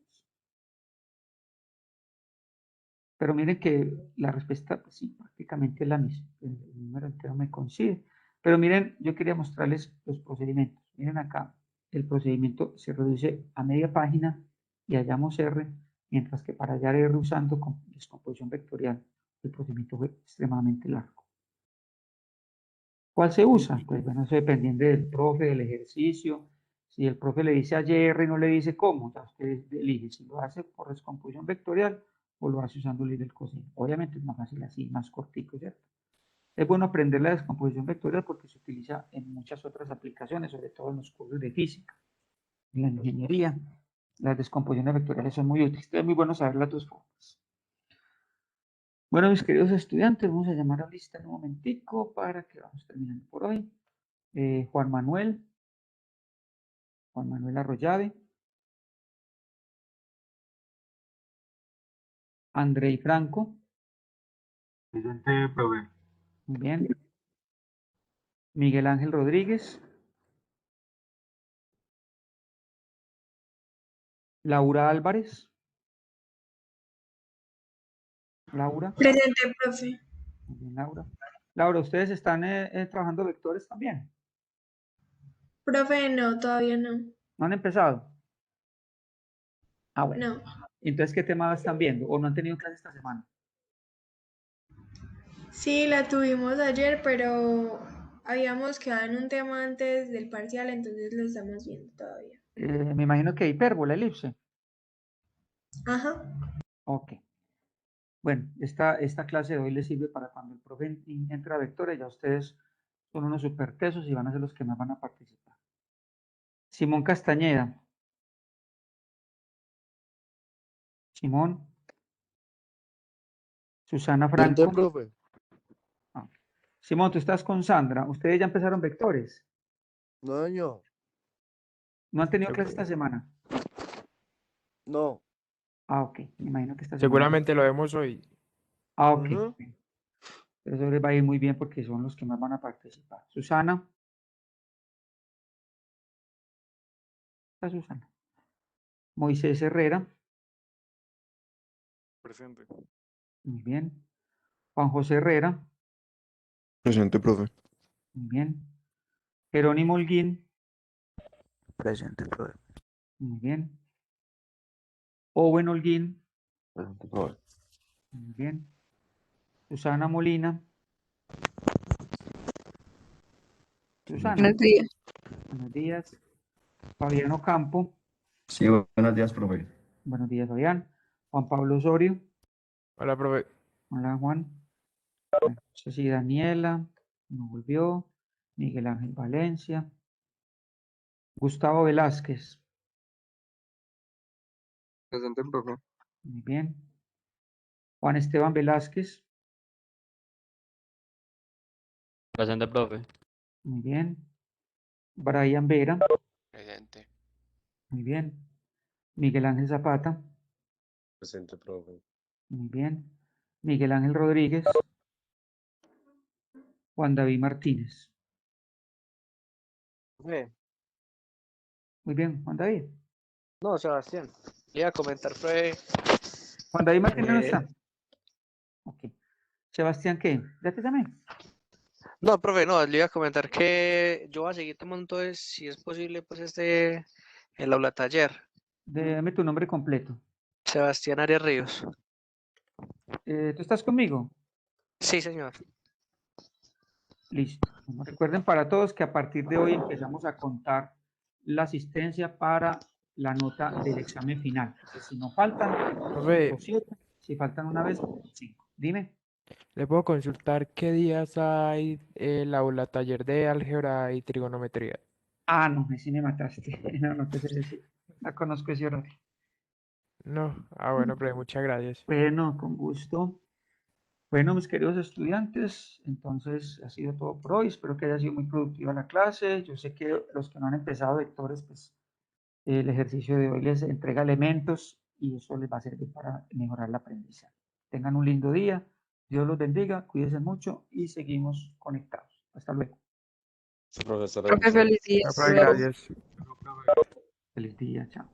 Pero miren que la respuesta, pues sí, prácticamente es la misma. El número entero me coincide. Pero miren, yo quería mostrarles los procedimientos. Miren acá, el procedimiento se reduce a media página y hallamos R, mientras que para hallar R usando descomposición vectorial, el procedimiento fue extremadamente largo. ¿Cuál se usa? Pues bueno, eso dependiendo del profe, del ejercicio. Si el profe le dice a R y no le dice cómo, ya usted elige si lo hace por descomposición vectorial o lo hace usando ley del coseno. Obviamente es más fácil así, más cortico, ¿cierto? Es bueno aprender la descomposición vectorial porque se utiliza en muchas otras aplicaciones, sobre todo en los cursos de física, en la ingeniería. Las descomposiciones vectoriales son muy útiles. Es muy bueno saber las dos formas. Bueno, mis queridos estudiantes, vamos a llamar a lista en un momentico para que vamos terminando por hoy. Juan Manuel Arroyave, Andrei Franco, Presente, profe. muy bien. Miguel Ángel Rodríguez, Laura Álvarez, Laura, Presente, profe. muy bien, Laura. Laura, ¿ustedes están trabajando vectores también? Profe, no, todavía no. ¿No han empezado? Ah, bueno. No. Entonces, ¿qué tema están viendo? ¿O no han tenido clase esta semana? Sí, la tuvimos ayer, pero habíamos quedado en un tema antes del parcial, entonces lo estamos viendo todavía. Me imagino que hipérbola, elipse. Ajá. Ok. Bueno, esta clase de hoy les sirve para cuando el profe entra a vectores, ya ustedes son unos super tesos y van a ser los que más van a participar. Simón Castañeda. Simón. Susana Franco. profe. Ah. Simón, tú estás con Sandra. ¿Ustedes ya empezaron vectores? No, señor. ¿No han tenido clase esta semana? No. Ah, ok. Me imagino que esta semana. Seguramente lo vemos hoy. Ah, ok. Ujú. Pero eso les va a ir muy bien porque son los que más van a participar. Susana. Está Susana. Moisés Herrera. Presente. Muy bien. Juan José Herrera. Presente, profe. Muy bien. Jerónimo Holguín. Presente, profe. Muy bien. Owen Holguín. Presente, profe. Muy bien. Susana Molina. Susana. Buenos días. Buenos días. Fabián Ocampo. Sí, buenos días, profe. Buenos días, Fabián. Juan Pablo Osorio. Hola, profe. Hola, Juan. Bueno, sí, Daniela. No volvió. Miguel Ángel Valencia. Gustavo Velázquez. Presente, profe. Muy bien. Juan Esteban Velázquez. Presente, profe. Muy bien. Brian Vera. Presente. Muy bien. Miguel Ángel Zapata. Presente, profe. Muy bien. Miguel Ángel Rodríguez. Juan David Martínez. Muy bien, Juan David. No, Sebastián. Le iba a comentar, profe. Juan David Martínez no Eh, está. Ok. Sebastián, ¿qué? ¿Ya te llamé? No, profe, no, le iba a comentar que yo voy a seguir tomando, entonces, si es posible, pues el aula taller. Dame tu nombre completo. Sebastián Arias Ríos. ¿Tú estás conmigo? Sí, señor. Listo. Bueno, recuerden para todos que a partir de hoy empezamos a contar la asistencia para la nota del examen final. Entonces, si no faltan, Profe, 7. Si faltan una vez, 5. Dime. ¿le puedo consultar qué días hay el aula taller de álgebra y trigonometría? Ah, no, ahí sí me mataste. No, no te sé decir. No conozco ese horario. No, bueno, profe, muchas gracias. Bueno, con gusto. Bueno, mis queridos estudiantes, entonces ha sido todo por hoy. Espero que haya sido muy productiva la clase. Yo sé que los que no han empezado vectores, pues el ejercicio de hoy les entrega elementos y eso les va a servir para mejorar la aprendizaje. Tengan un lindo día. Dios los bendiga, cuídense mucho y seguimos conectados. Hasta luego. Sí, profe, hasta luego. Profe, feliz día. No, Hasta profe, luego. gracias. Feliz día, chao.